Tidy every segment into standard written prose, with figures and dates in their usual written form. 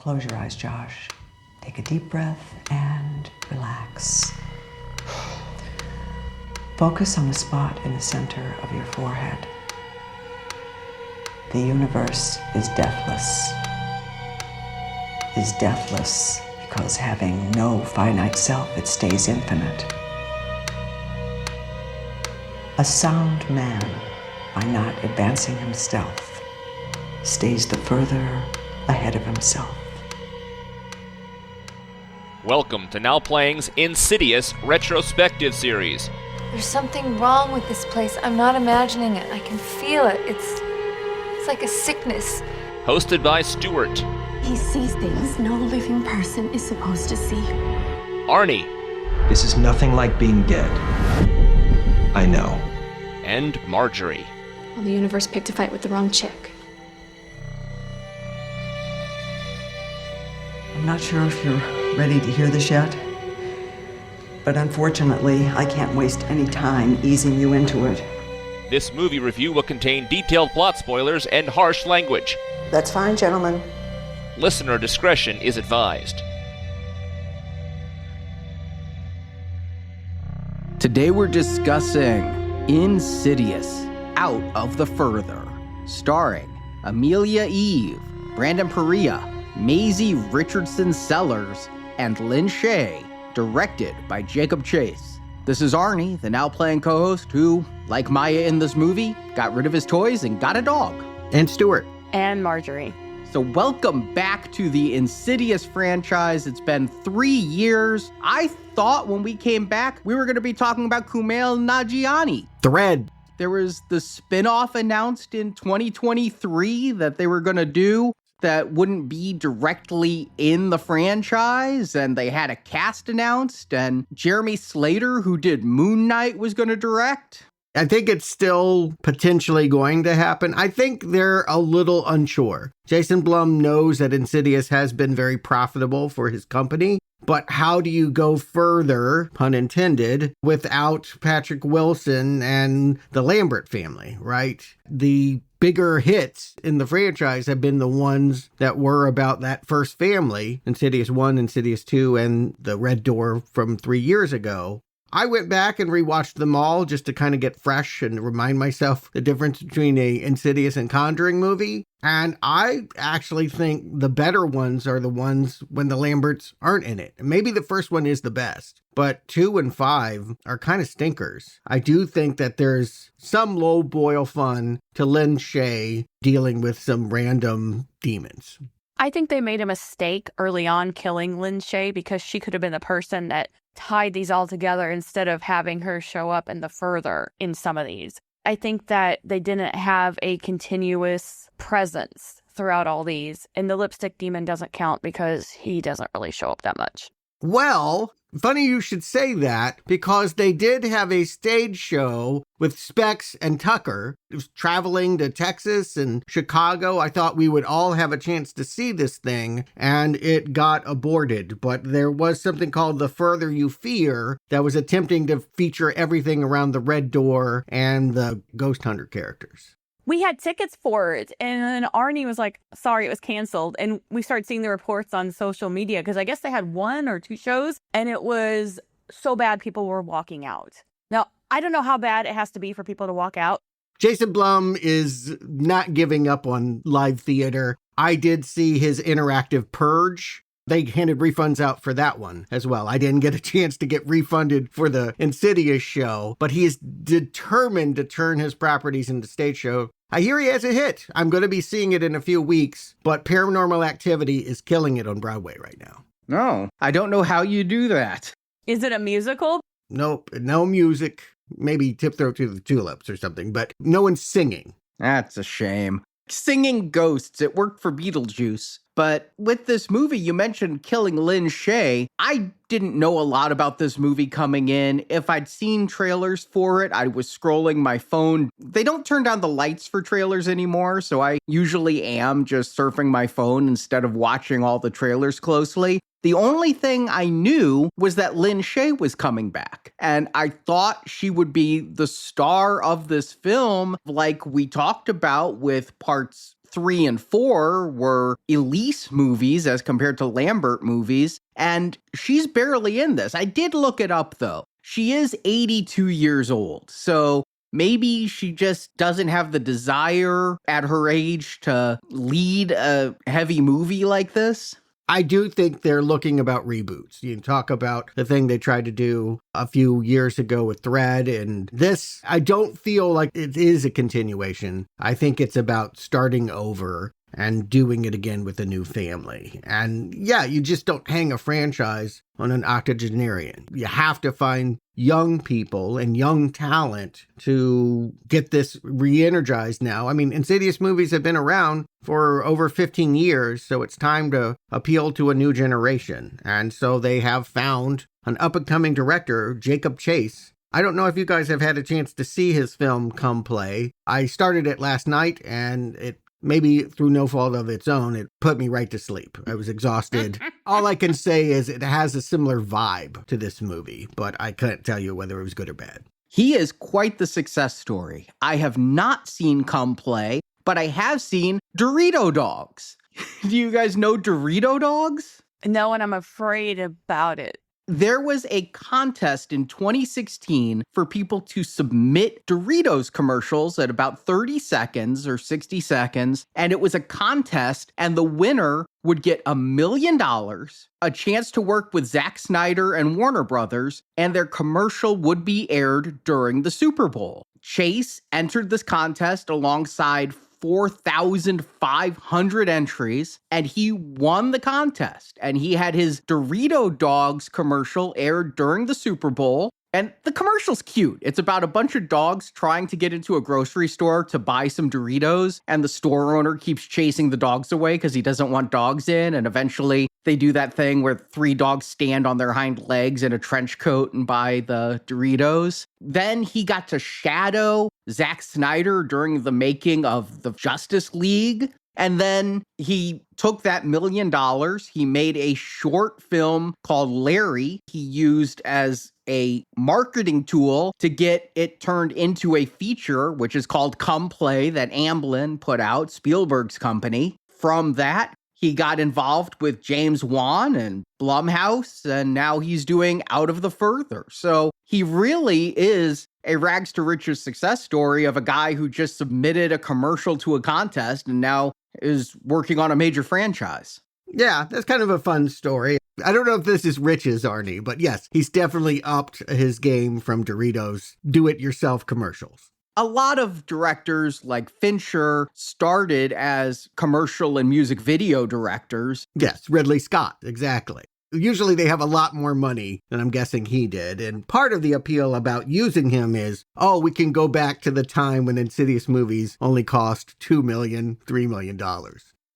Close your eyes, Josh. Take a deep breath and relax. Focus on the spot in the center of your forehead. The universe is deathless. Is deathless because having no finite self, it stays infinite. A sound man, by not advancing himself, stays the further ahead of himself. Welcome to Now Playing's Insidious retrospective series. There's something wrong with this place. I'm not imagining it. I can feel it. It's like a sickness. Hosted by Stuart. He sees things no living person is supposed to see. Arnie. This is nothing like being dead. I know. And Marjorie. Well, the universe picked a fight with the wrong chick. I'm not sure if you're ready to hear this yet, but unfortunately, I can't waste any time easing you into it. This movie review will contain detailed plot spoilers and harsh language. That's fine, gentlemen. Listener discretion is advised. Today we're discussing Insidious, Out of the Further, starring Amelia Eve, Brandon Perea, Maisie Richardson Sellers, and Lin Shaye, directed by Jacob Chase. This is Arnie, the Now Playing co-host who, like Maya in this movie, got rid of his toys and got a dog. And Stuart. And Marjorie. So welcome back to the Insidious franchise. It's been 3 years. I thought when we came back, we were going to be talking about Kumail Nanjiani. Thread. There was the spin-off announced in 2023 that they were going to do that wouldn't be directly in the franchise, and they had a cast announced, and Jeremy Slater, who did Moon Knight, was going to direct. I think it's still potentially going to happen. I think they're a little unsure. Jason Blum knows that Insidious has been very profitable for his company, but how do you go further, pun intended, without Patrick Wilson and the Lambert family, right? The bigger hits in the franchise have been the ones that were about that first family, Insidious 1, Insidious 2, and the Red Door from 3 years ago. I went back and rewatched them all just to kind of get fresh and remind myself the difference between a Insidious and Conjuring movie. And I actually think the better ones are the ones when the Lamberts aren't in it. Maybe the first one is the best, but 2 and 5 are kind of stinkers. I do think that there's some low boil fun to Lin Shaye dealing with some random demons. I think they made a mistake early on killing Lin Shaye because she could have been the person that tied these all together instead of having her show up in the further in some of these. I think that they didn't have a continuous presence throughout all these, and the lipstick demon doesn't count because he doesn't really show up that much. Well, funny you should say that, because they did have a stage show with Specs and Tucker. It was traveling to Texas and Chicago. I thought we would all have a chance to see this thing, and it got aborted. But there was something called The Further You Fear that was attempting to feature everything around the Red Door and the Ghost Hunter characters. We had tickets for it, and then Arnie was like, sorry, it was canceled. And we started seeing the reports on social media, because I guess they had 1 or 2 shows, and it was so bad people were walking out. Now, I don't know how bad it has to be for people to walk out. Jason Blum is not giving up on live theater. I did see his interactive Purge. They handed refunds out for that one as well. I didn't get a chance to get refunded for the Insidious show, but he is determined to turn his properties into stage show. I hear he has a hit. I'm going to be seeing it in a few weeks, but Paranormal Activity is killing it on Broadway right now. No, I don't know how you do that. Is it a musical? Nope, no music. Maybe Tiptoe to the Tulips or something, but no one's singing. That's a shame. Singing ghosts, it worked for Beetlejuice. But with this movie, you mentioned killing Lin Shaye. I didn't know a lot about this movie coming in. If I'd seen trailers for it, I was scrolling my phone. They don't turn down the lights for trailers anymore, so I usually am just surfing my phone instead of watching all the trailers closely. The only thing I knew was that Lin Shaye was coming back, and I thought she would be the star of this film, like we talked about with parts 3 and 4 were Elise movies as compared to Lambert movies, and she's barely in this. I did look it up, though. She is 82 years old, so maybe she just doesn't have the desire at her age to lead a heavy movie like this. I do think they're looking about reboots. You talk about the thing they tried to do a few years ago with Thread, and this, I don't feel like it is a continuation. I think it's about starting over and doing it again with a new family. And yeah, you just don't hang a franchise on an octogenarian. You have to find young people and young talent to get this re-energized now. I mean, Insidious movies have been around for over 15 years, so it's time to appeal to a new generation. And so they have found an up-and-coming director, Jacob Chase. I don't know if you guys have had a chance to see his film Come Play. I started it last night, and it maybe through no fault of its own, it put me right to sleep. I was exhausted. All I can say is it has a similar vibe to this movie, but I couldn't tell you whether it was good or bad. He is quite the success story. I have not seen Come Play, but I have seen Dorito Dogs. Do you guys know Dorito Dogs? No, and I'm afraid about it. There was a contest in 2016 for people to submit Doritos commercials at about 30 seconds or 60 seconds. And it was a contest, and the winner would get $1 million, a chance to work with Zack Snyder and Warner Brothers, and their commercial would be aired during the Super Bowl. Chase entered this contest alongside 4,500 entries, and he won the contest. And he had his Dorito Dogs commercial aired during the Super Bowl. And the commercial's cute. It's about a bunch of dogs trying to get into a grocery store to buy some Doritos, and the store owner keeps chasing the dogs away because he doesn't want dogs in, and eventually they do that thing where 3 dogs stand on their hind legs in a trench coat and buy the Doritos. Then he got to shadow Zack Snyder during the making of the Justice League. And then he took that $1 million. He made a short film called Larry. He used as a marketing tool to get it turned into a feature, which is called Come Play, that Amblin put out, Spielberg's company. From that, he got involved with James Wan and Blumhouse, and now he's doing Out of the Further. So he really is a rags to riches success story of a guy who just submitted a commercial to a contest and now is working on a major franchise. Yeah, that's kind of a fun story. I don't know if this is riches, Arnie, but yes, he's definitely upped his game from Doritos do-it-yourself commercials. A lot of directors like Fincher started as commercial and music video directors. Yes, Ridley Scott, exactly. Usually they have a lot more money than I'm guessing he did. And part of the appeal about using him is, oh, we can go back to the time when Insidious movies only cost $2 million, $3 million.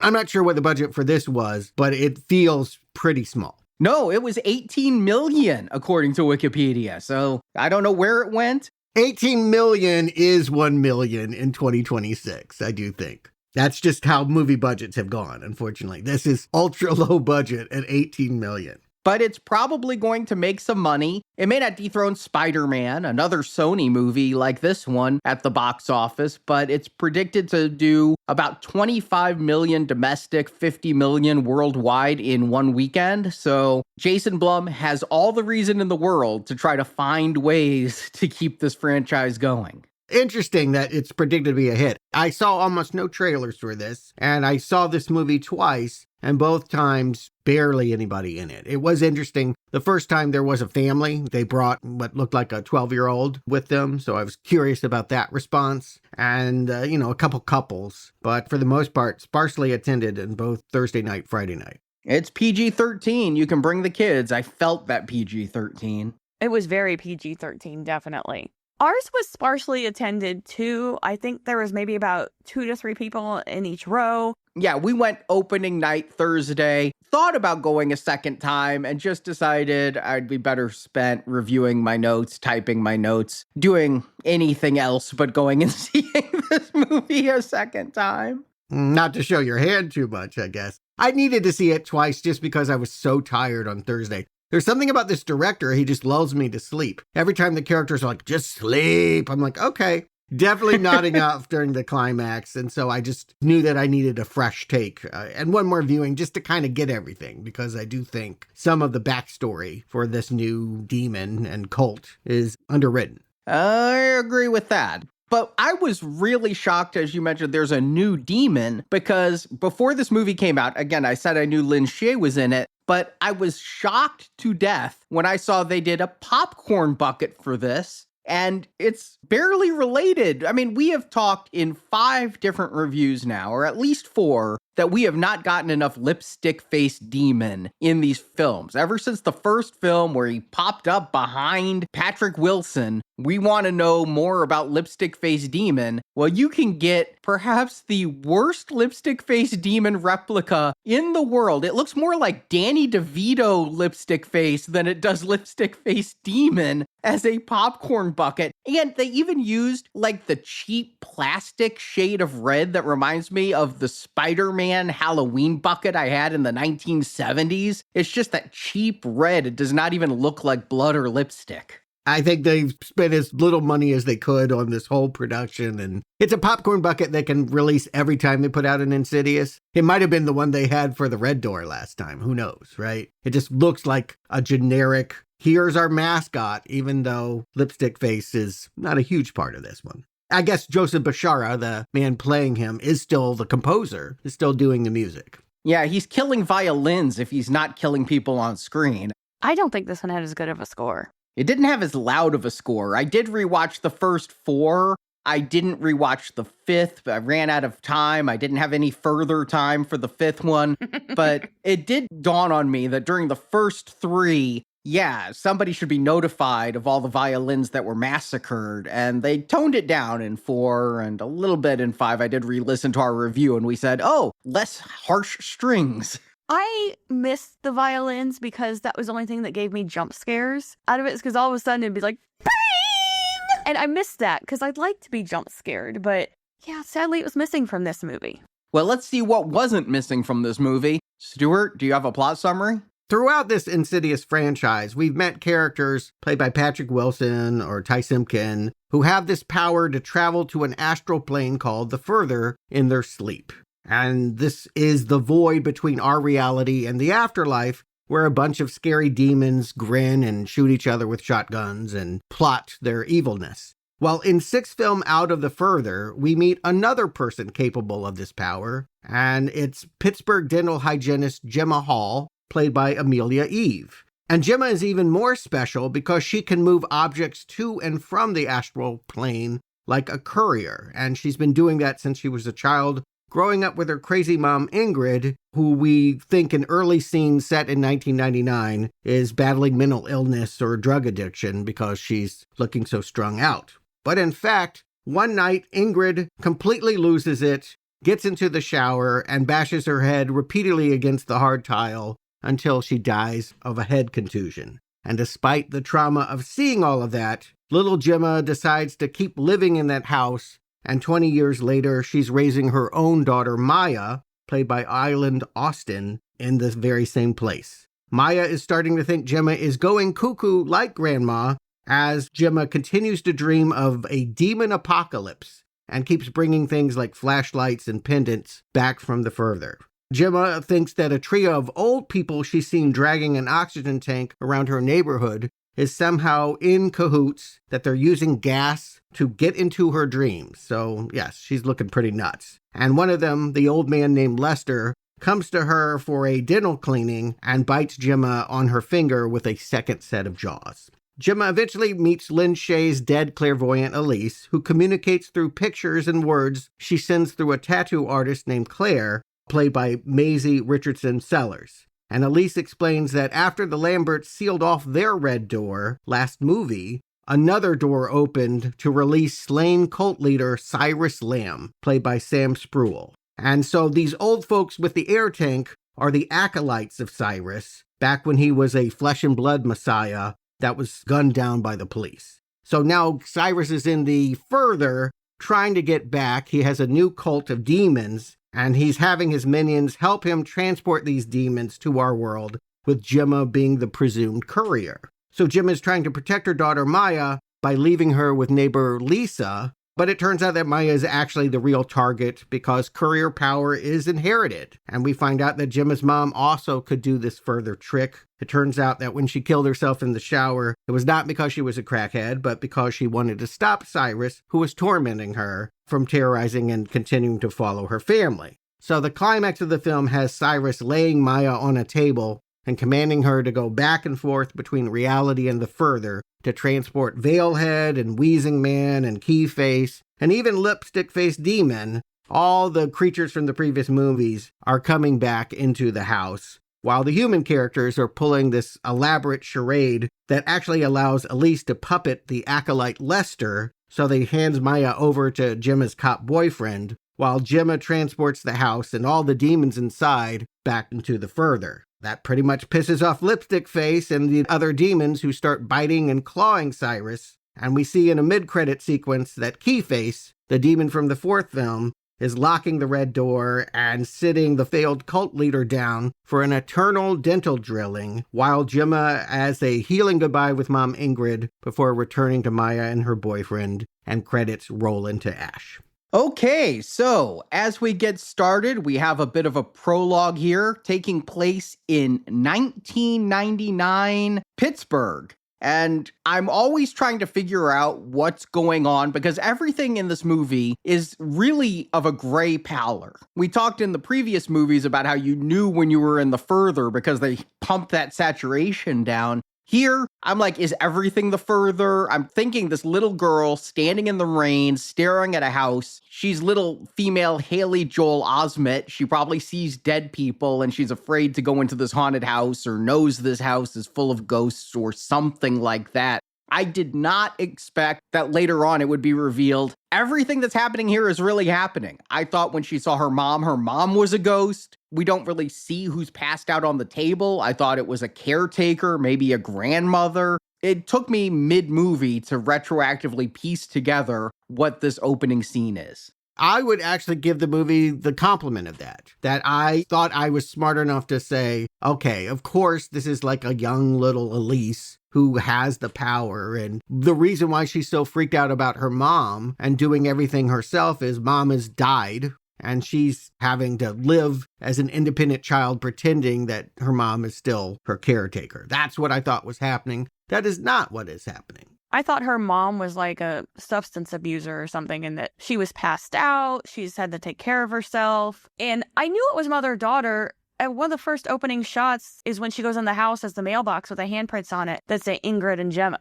I'm not sure what the budget for this was, but it feels pretty small. No, it was 18 million, according to Wikipedia. So I don't know where it went. 18 million is 1 million in 2026, I do think. That's just how movie budgets have gone, unfortunately. This is ultra low budget at 18 million. But it's probably going to make some money. It may not dethrone Spider-Man, another Sony movie like this one, at the box office, but it's predicted to do about 25 million domestic, 50 million worldwide in one weekend. So Jason Blum has all the reason in the world to try to find ways to keep this franchise going. Interesting that it's predicted to be a hit. I saw almost no trailers for this, and I saw this movie twice, and both times barely anybody in it. It was interesting. The first time there was a family. They brought what looked like a 12-year-old with them, so I was curious about that response. And, a couple couples, but for the most part, sparsely attended in both Thursday night, Friday night. It's PG-13. You can bring the kids. I felt that PG-13. It was very PG-13, definitely. Ours was sparsely attended too. I think there was maybe about 2 to 3 people in each row. Yeah, we went opening night Thursday, thought about going a second time, and just decided I'd be better spent reviewing my notes, typing my notes, doing anything else but going and seeing this movie a second time. Not to show your hand too much, I guess. I needed to see it twice just because I was so tired on Thursday. There's something about this director, he just lulls me to sleep. Every time the characters are like, just sleep, I'm like, okay. definitely nodding off during the climax. And so I just knew that I needed a fresh take and one more viewing just to kind of get everything, because I do think some of the backstory for this new demon and cult is underwritten. I agree with that. But I was really shocked, as you mentioned, there's a new demon, because before this movie came out, again, I said I knew Lin Shaye was in it, but I was shocked to death when I saw they did a popcorn bucket for this. And it's barely related. I mean, we have talked in 5 different reviews now, or at least 4, that we have not gotten enough lipstick-faced demon in these films. Ever since the first film where he popped up behind Patrick Wilson, we want to know more about lipstick-faced demon. Well, you can get perhaps the worst lipstick-faced demon replica in the world. It looks more like Danny DeVito lipstick face than it does lipstick-faced demon as a popcorn bucket. And they even used like the cheap plastic shade of red that reminds me of the Spider-Man Halloween bucket I had in the 1970s. It's just that cheap red. It does not even look like blood or lipstick. I think they've spent as little money as they could on this whole production, and it's a popcorn bucket they can release every time they put out an Insidious. It might have been the one they had for the Red Door last time. Who knows, right? It just looks like a generic, here's our mascot, even though Lipstick Face is not a huge part of this one. I guess Joseph Bashara, the man playing him, is still the composer, is still doing the music. Yeah, he's killing violins if he's not killing people on screen. I don't think this one had as good of a score. It didn't have as loud of a score. I did rewatch the first 4. I didn't rewatch the 5th. I ran out of time. I didn't have any further time for the 5th one. But it did dawn on me that during the first 3, yeah, somebody should be notified of all the violins that were massacred. And they toned it down in 4 and a little bit in 5. I did re-listen to our review and we said, oh, less harsh strings. I missed the violins because that was the only thing that gave me jump scares out of it, because all of a sudden it'd be like, bang! And I missed that because I'd like to be jump scared. But yeah, sadly it was missing from this movie. Well, let's see what wasn't missing from this movie. Stuart, do you have a plot summary? Throughout this Insidious franchise, we've met characters played by Patrick Wilson or Ty Simpkin who have this power to travel to an astral plane called the Further in their sleep. And this is the void between our reality and the afterlife, where a bunch of scary demons grin and shoot each other with shotguns and plot their evilness. Well, in 6th film Out of the Further, we meet another person capable of this power, and it's Pittsburgh dental hygienist Gemma Hall, played by Amelia Eve. And Gemma is even more special because she can move objects to and from the astral plane like a courier, and she's been doing that since she was a child, growing up with her crazy mom, Ingrid, who we think in early scenes set in 1999 is battling mental illness or drug addiction because she's looking so strung out. But in fact, one night, Ingrid completely loses it, gets into the shower, and bashes her head repeatedly against the hard tile until she dies of a head contusion. And despite the trauma of seeing all of that, little Gemma decides to keep living in that house. And 20 years later, she's raising her own daughter, Maya, played by Island Austin, in the very same place. Maya is starting to think Gemma is going cuckoo like Grandma as Gemma continues to dream of a demon apocalypse and keeps bringing things like flashlights and pendants back from the Further. Gemma thinks that a trio of old people she's seen dragging an oxygen tank around her neighborhood is somehow in cahoots, that they're using gas to get into her dreams. So yes, she's looking pretty nuts. And one of them, the old man named Lester, comes to her for a dental cleaning and bites Gemma on her finger with a second set of jaws. Gemma eventually meets Lin Shaye's dead clairvoyant Elise, who communicates through pictures and words she sends through a tattoo artist named Claire, played by Maisie Richardson Sellers. And Elise explains that after the Lamberts sealed off their Red Door last movie, another door opened to release slain cult leader Cyrus Lamb, played by Sam Spruell. And so these old folks with the air tank are the acolytes of Cyrus, back when he was a flesh and blood messiah that was gunned down by the police. So now Cyrus is in the Further, trying to get back. He has a new cult of demons, and he's having his minions help him transport these demons to our world, with Gemma being the presumed courier. So Gemma is trying to protect her daughter Maya by leaving her with neighbor Lisa, But it turns out that Maya is actually the real target because courier power is inherited. And we find out that Gemma's mom also could do this further trick. It turns out that when she killed herself in the shower, it was not because she was a crackhead, but because she wanted to stop Cyrus, who was tormenting her, from terrorizing and continuing to follow her family. So the climax of the film has Cyrus laying Maya on a table and commanding her to go back and forth between reality and the further to transport Veilhead and Wheezing Man and Keyface and even Lipstick-Faced Demon. All the creatures from the previous movies are coming back into the house, while the human characters are pulling this elaborate charade that actually allows Elise to puppet the acolyte Lester, so they hands Maya over to Gemma's cop boyfriend, while Gemma transports the house and all the demons inside back into the further. That pretty much pisses off Lipstick Face and the other demons who start biting and clawing Cyrus. And we see in a mid-credit sequence that Keyface, the demon from the fourth film, is locking the red door and sitting the failed cult leader down for an eternal dental drilling, while Gemma has a healing goodbye with Mom Ingrid before returning to Maya and her boyfriend, and credits roll into ash. Okay, so as we get started, we have a bit of a prologue here taking place in 1999 Pittsburgh. And I'm always trying to figure out what's going on because everything in this movie is really of a gray pallor. We talked in the previous movies about how you knew when you were in the further because they pumped that saturation down. Here, I'm like, is everything the further? I'm thinking this little girl standing in the rain, staring at a house. She's little female Haley Joel Osment. She probably sees dead people and she's afraid to go into this haunted house or knows this house is full of ghosts or something like that. I did not expect that later on it would be revealed everything that's happening here is really happening. I thought when she saw her mom was a ghost. We don't really see who's passed out on the table. I thought it was a caretaker, maybe a grandmother. It took me mid-movie to retroactively piece together what this opening scene is. I would actually give the movie the compliment of that I thought I was smart enough to say, okay, of course, this is like a young little Elise who has the power. And the reason why she's so freaked out about her mom and doing everything herself is mom has died. And she's having to live as an independent child pretending that her mom is still her caretaker. That's what I thought was happening. That is not what is happening. I thought her mom was like a substance abuser or something and that she was passed out. She's had to take care of herself. And I knew it was mother-daughter. And one of the first opening shots is when she goes in the house as the mailbox with the handprints on it that say Ingrid and Gemma.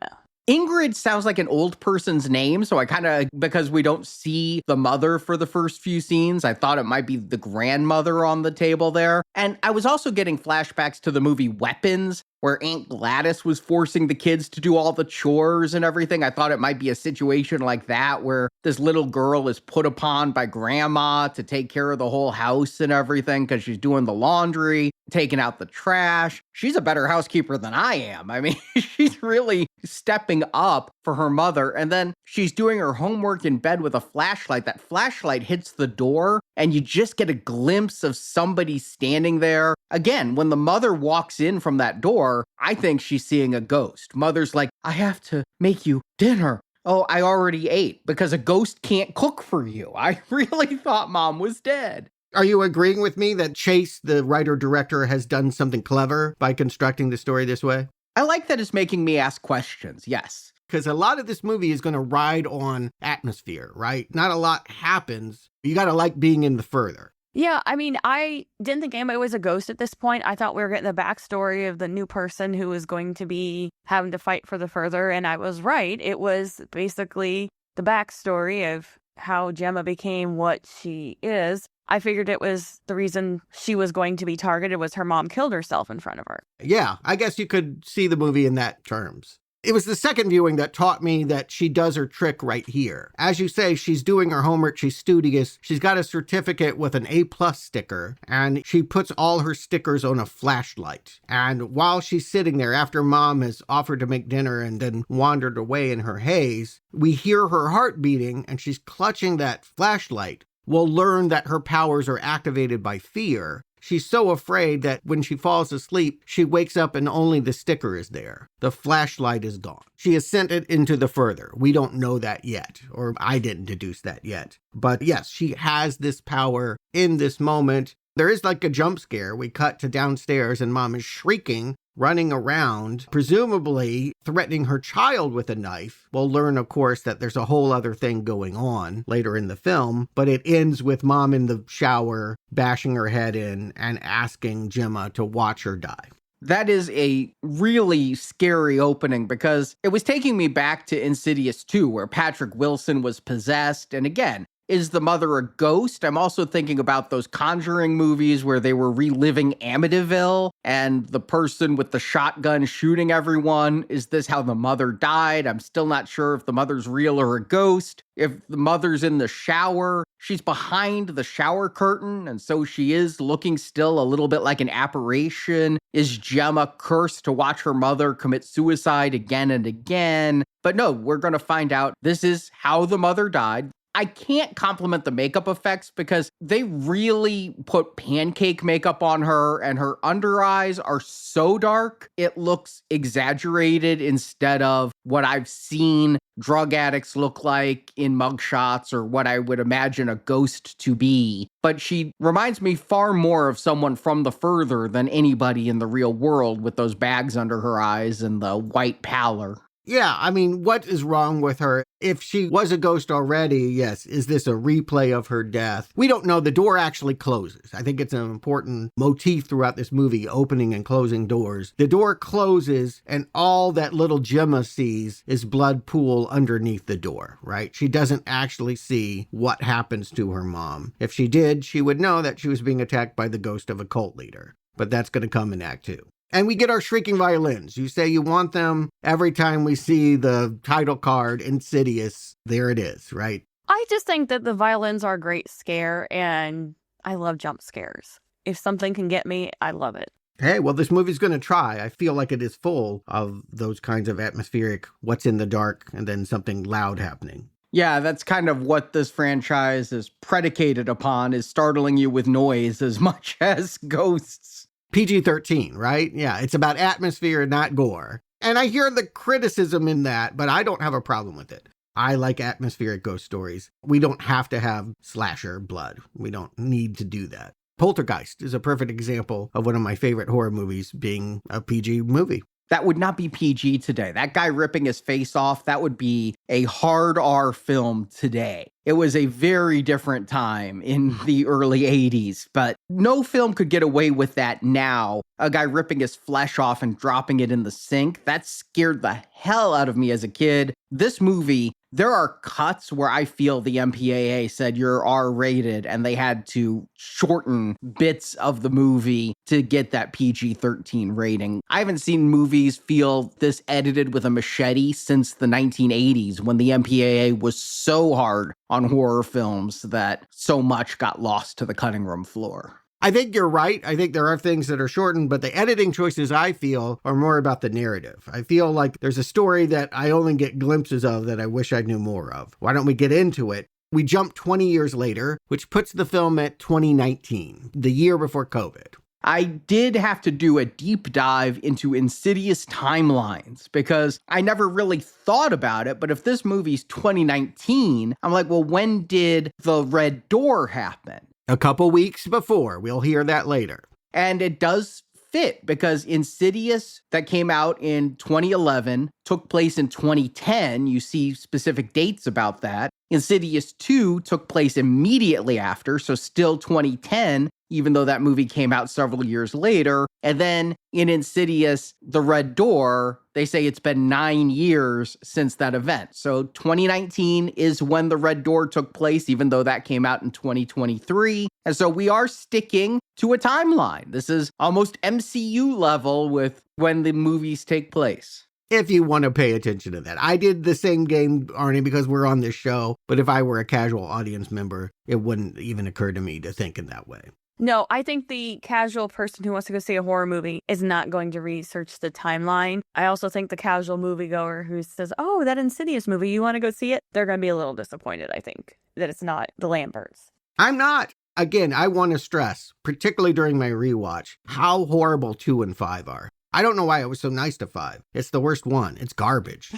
Ingrid sounds like an old person's name, so I because we don't see the mother for the first few scenes, I thought it might be the grandmother on the table there. And I was also getting flashbacks to the movie Weapons, where Aunt Gladys was forcing the kids to do all the chores and everything. I thought it might be a situation like that, where this little girl is put upon by grandma to take care of the whole house and everything because she's doing the laundry, taking out the trash. She's a better housekeeper than I am. I mean, she's really stepping up for her mother. And then she's doing her homework in bed with a flashlight. That flashlight hits the door and you just get a glimpse of somebody standing there. Again, when the mother walks in from that door, I think she's seeing a ghost. Mother's like, I have to make you dinner. Oh, I already ate because a ghost can't cook for you. I really thought mom was dead. Are you agreeing with me that Chase, the writer-director, has done something clever by constructing the story this way? I like that it's making me ask questions, yes. Because a lot of this movie is going to ride on atmosphere, right? Not a lot happens. You got to like being in the further. Yeah, I mean, I didn't think anybody was a ghost at this point. I thought we were getting the backstory of the new person who was going to be having to fight for the further, and I was right. It was basically the backstory of how Gemma became what she is. I figured it was the reason she was going to be targeted was her mom killed herself in front of her. Yeah, I guess you could see the movie in that terms. It was the second viewing that taught me that she does her trick right here. As you say, she's doing her homework, she's studious, she's got a certificate with an A+ sticker, and she puts all her stickers on a flashlight. And while she's sitting there, after mom has offered to make dinner and then wandered away in her haze, we hear her heart beating and she's clutching that flashlight. We'll learn that her powers are activated by fear. She's so afraid that when she falls asleep, she wakes up and only the sticker is there. The flashlight is gone. She has sent it into the further. We don't know that yet, or I didn't deduce that yet. But yes, she has this power in this moment. There is like a jump scare. We cut to downstairs and Mom is shrieking, running around, presumably threatening her child with a knife. We'll learn, of course, that there's a whole other thing going on later in the film, but it ends with Mom in the shower, bashing her head in and asking Gemma to watch her die. That is a really scary opening because it was taking me back to Insidious 2, where Patrick Wilson was possessed. And again, is the mother a ghost? I'm also thinking about those Conjuring movies where they were reliving Amityville and the person with the shotgun shooting everyone. Is this how the mother died? I'm still not sure if the mother's real or a ghost. If the mother's in the shower, she's behind the shower curtain, and so she is looking still a little bit like an apparition. Is Gemma cursed to watch her mother commit suicide again and again? But no, we're going to find out this is how the mother died. I can't compliment the makeup effects because they really put pancake makeup on her and her under eyes are so dark. It looks exaggerated instead of what I've seen drug addicts look like in mugshots or what I would imagine a ghost to be. But she reminds me far more of someone from the further than anybody in the real world with those bags under her eyes and the white pallor. Yeah, I mean, what is wrong with her? If she was a ghost already, yes, is this a replay of her death? We don't know. The door actually closes. I think it's an important motif throughout this movie, opening and closing doors. The door closes and all that little Gemma sees is blood pool underneath the door, right? She doesn't actually see what happens to her mom. If she did, she would know that she was being attacked by the ghost of a cult leader. But that's going to come in Act 2. And we get our shrieking violins. You say you want them every time we see the title card, Insidious. There it is, right? I just think that the violins are a great scare, and I love jump scares. If something can get me, I love it. Hey, well, this movie's going to try. I feel like it is full of those kinds of atmospheric, what's in the dark, and then something loud happening. Yeah, that's kind of what this franchise is predicated upon, is startling you with noise as much as ghosts. PG-13, right? Yeah, it's about atmosphere, not gore. And I hear the criticism in that, but I don't have a problem with it. I like atmospheric ghost stories. We don't have to have slasher blood. We don't need to do that. Poltergeist is a perfect example of one of my favorite horror movies being a PG movie. That would not be PG today. That guy ripping his face off, that would be a hard R film today. It was a very different time in the early 80s, but no film could get away with that now. A guy ripping his flesh off and dropping it in the sink, that scared the hell out of me as a kid. This movie, there are cuts where I feel the MPAA said you're R-rated and they had to shorten bits of the movie to get that PG-13 rating. I haven't seen movies feel this edited with a machete since the 1980s when the MPAA was so hard on horror films that so much got lost to the cutting room floor. I think you're right. I think there are things that are shortened, but the editing choices I feel are more about the narrative. I feel like there's a story that I only get glimpses of that I wish I knew more of. Why don't we get into it? We jump 20 years later, which puts the film at 2019, the year before COVID. I did have to do a deep dive into Insidious timelines because I never really thought about it. But if this movie's 2019, I'm like, well, when did the Red Door happen? A couple weeks before. We'll hear that later. And it does fit because Insidious, that came out in 2011, took place in 2010. You see specific dates about that. Insidious 2 took place immediately after, so still 2010, even though that movie came out several years later. And then in Insidious, The Red Door, they say it's been 9 years since that event. So 2019 is when The Red Door took place, even though that came out in 2023. And so we are sticking to a timeline. This is almost MCU level with when the movies take place. If you want to pay attention to that. I did the same game, Arnie, because we're on this show. But if I were a casual audience member, it wouldn't even occur to me to think in that way. No, I think the casual person who wants to go see a horror movie is not going to research the timeline. I also think the casual moviegoer who says, oh, that Insidious movie, you want to go see it? They're going to be a little disappointed, I think, that it's not the Lamberts. I'm not. Again, I want to stress, particularly during my rewatch, how horrible 2 and 5 are. I don't know why I was so nice to 5. It's the worst one. It's garbage.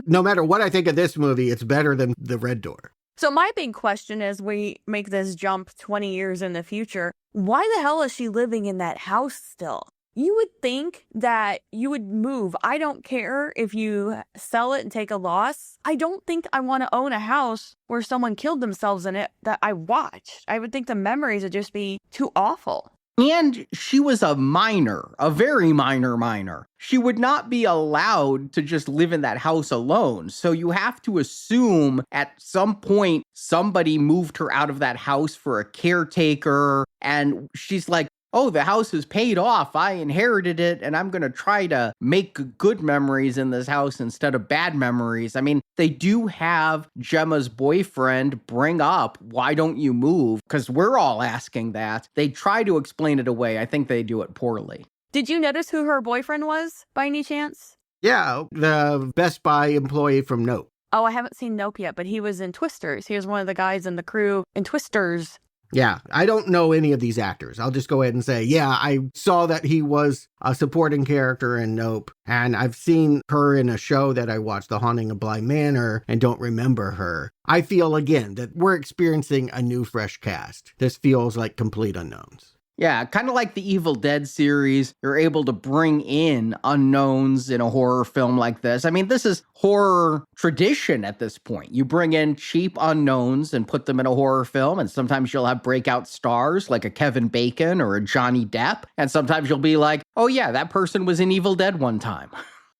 No matter what I think of this movie, it's better than The Red Door. So my big question as we make this jump 20 years in the future, why the hell is she living in that house still? You would think that you would move. I don't care if you sell it and take a loss. I don't think I want to own a house where someone killed themselves in it that I watched. I would think the memories would just be too awful. And she was a minor, a very minor. She would not be allowed to just live in that house alone. So you have to assume at some point somebody moved her out of that house for a caretaker. And she's like, oh, the house is paid off. I inherited it, and I'm going to try to make good memories in this house instead of bad memories. I mean, they do have Gemma's boyfriend bring up, why don't you move? Because we're all asking that. They try to explain it away. I think they do it poorly. Did you notice who her boyfriend was, by any chance? Yeah, the Best Buy employee from Nope. Oh, I haven't seen Nope yet, but he was in Twisters. He was one of the guys in the crew in Twisters. Yeah, I don't know any of these actors. I'll just go ahead and say, yeah, I saw that he was a supporting character in Nope, and I've seen her in a show that I watched, The Haunting of Bly Manor, and don't remember her. I feel, again, that we're experiencing a new, fresh cast. This feels like complete unknowns. Yeah, kind of like the Evil Dead series, you're able to bring in unknowns in a horror film like this. I mean, this is horror tradition at this point. You bring in cheap unknowns and put them in a horror film, and sometimes you'll have breakout stars like a Kevin Bacon or a Johnny Depp, and sometimes you'll be like, oh yeah, that person was in Evil Dead one time.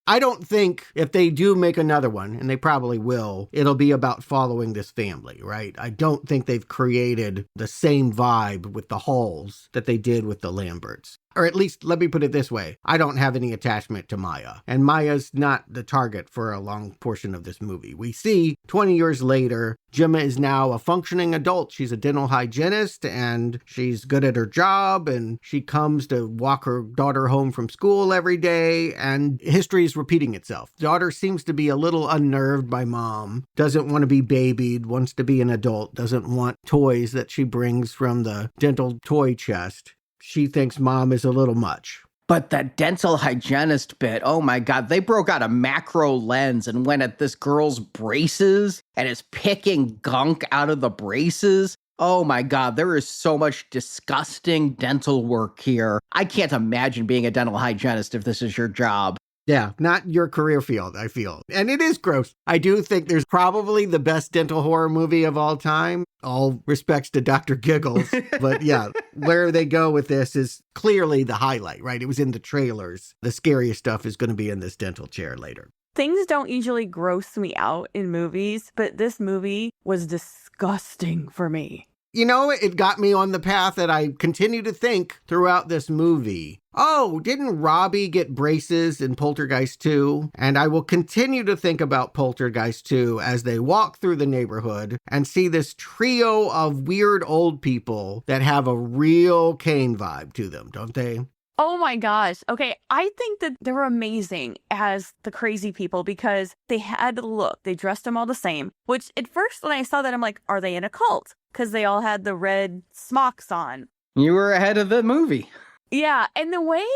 I don't think if they do make another one, and they probably will, it'll be about following this family, right? I don't think they've created the same vibe with the Halls that they did with the Lamberts. Or at least, let me put it this way. I don't have any attachment to Maya. And Maya's not the target for a long portion of this movie. We see 20 years later, Gemma is now a functioning adult. She's a dental hygienist and she's good at her job. And she comes to walk her daughter home from school every day. And history is repeating itself. Daughter seems to be a little unnerved by mom, doesn't want to be babied, wants to be an adult, doesn't want toys that she brings from the dental toy chest. She thinks mom is a little much. But that dental hygienist bit, oh my God, they broke out a macro lens and went at this girl's braces and is picking gunk out of the braces. Oh my God, there is so much disgusting dental work here. I can't imagine being a dental hygienist if this is your job. Yeah, not your career field, I feel. And it is gross. I do think there's probably the best dental horror movie of all time. All respects to Dr. Giggles. But yeah, where they go with this is clearly the highlight, right? It was in the trailers. The scariest stuff is going to be in this dental chair later. Things don't usually gross me out in movies, but this movie was disgusting for me. You know, it got me on the path that I continue to think throughout this movie. Oh, didn't Robbie get braces in Poltergeist 2? And I will continue to think about Poltergeist 2 as they walk through the neighborhood and see this trio of weird old people that have a real Kane vibe to them, don't they? Oh my gosh. Okay, I think that they were amazing as the crazy people because they had the look. They dressed them all the same, which at first when I saw that, I'm like, are they in a cult? Because they all had the red smocks on. You were ahead of the movie. Yeah, and the way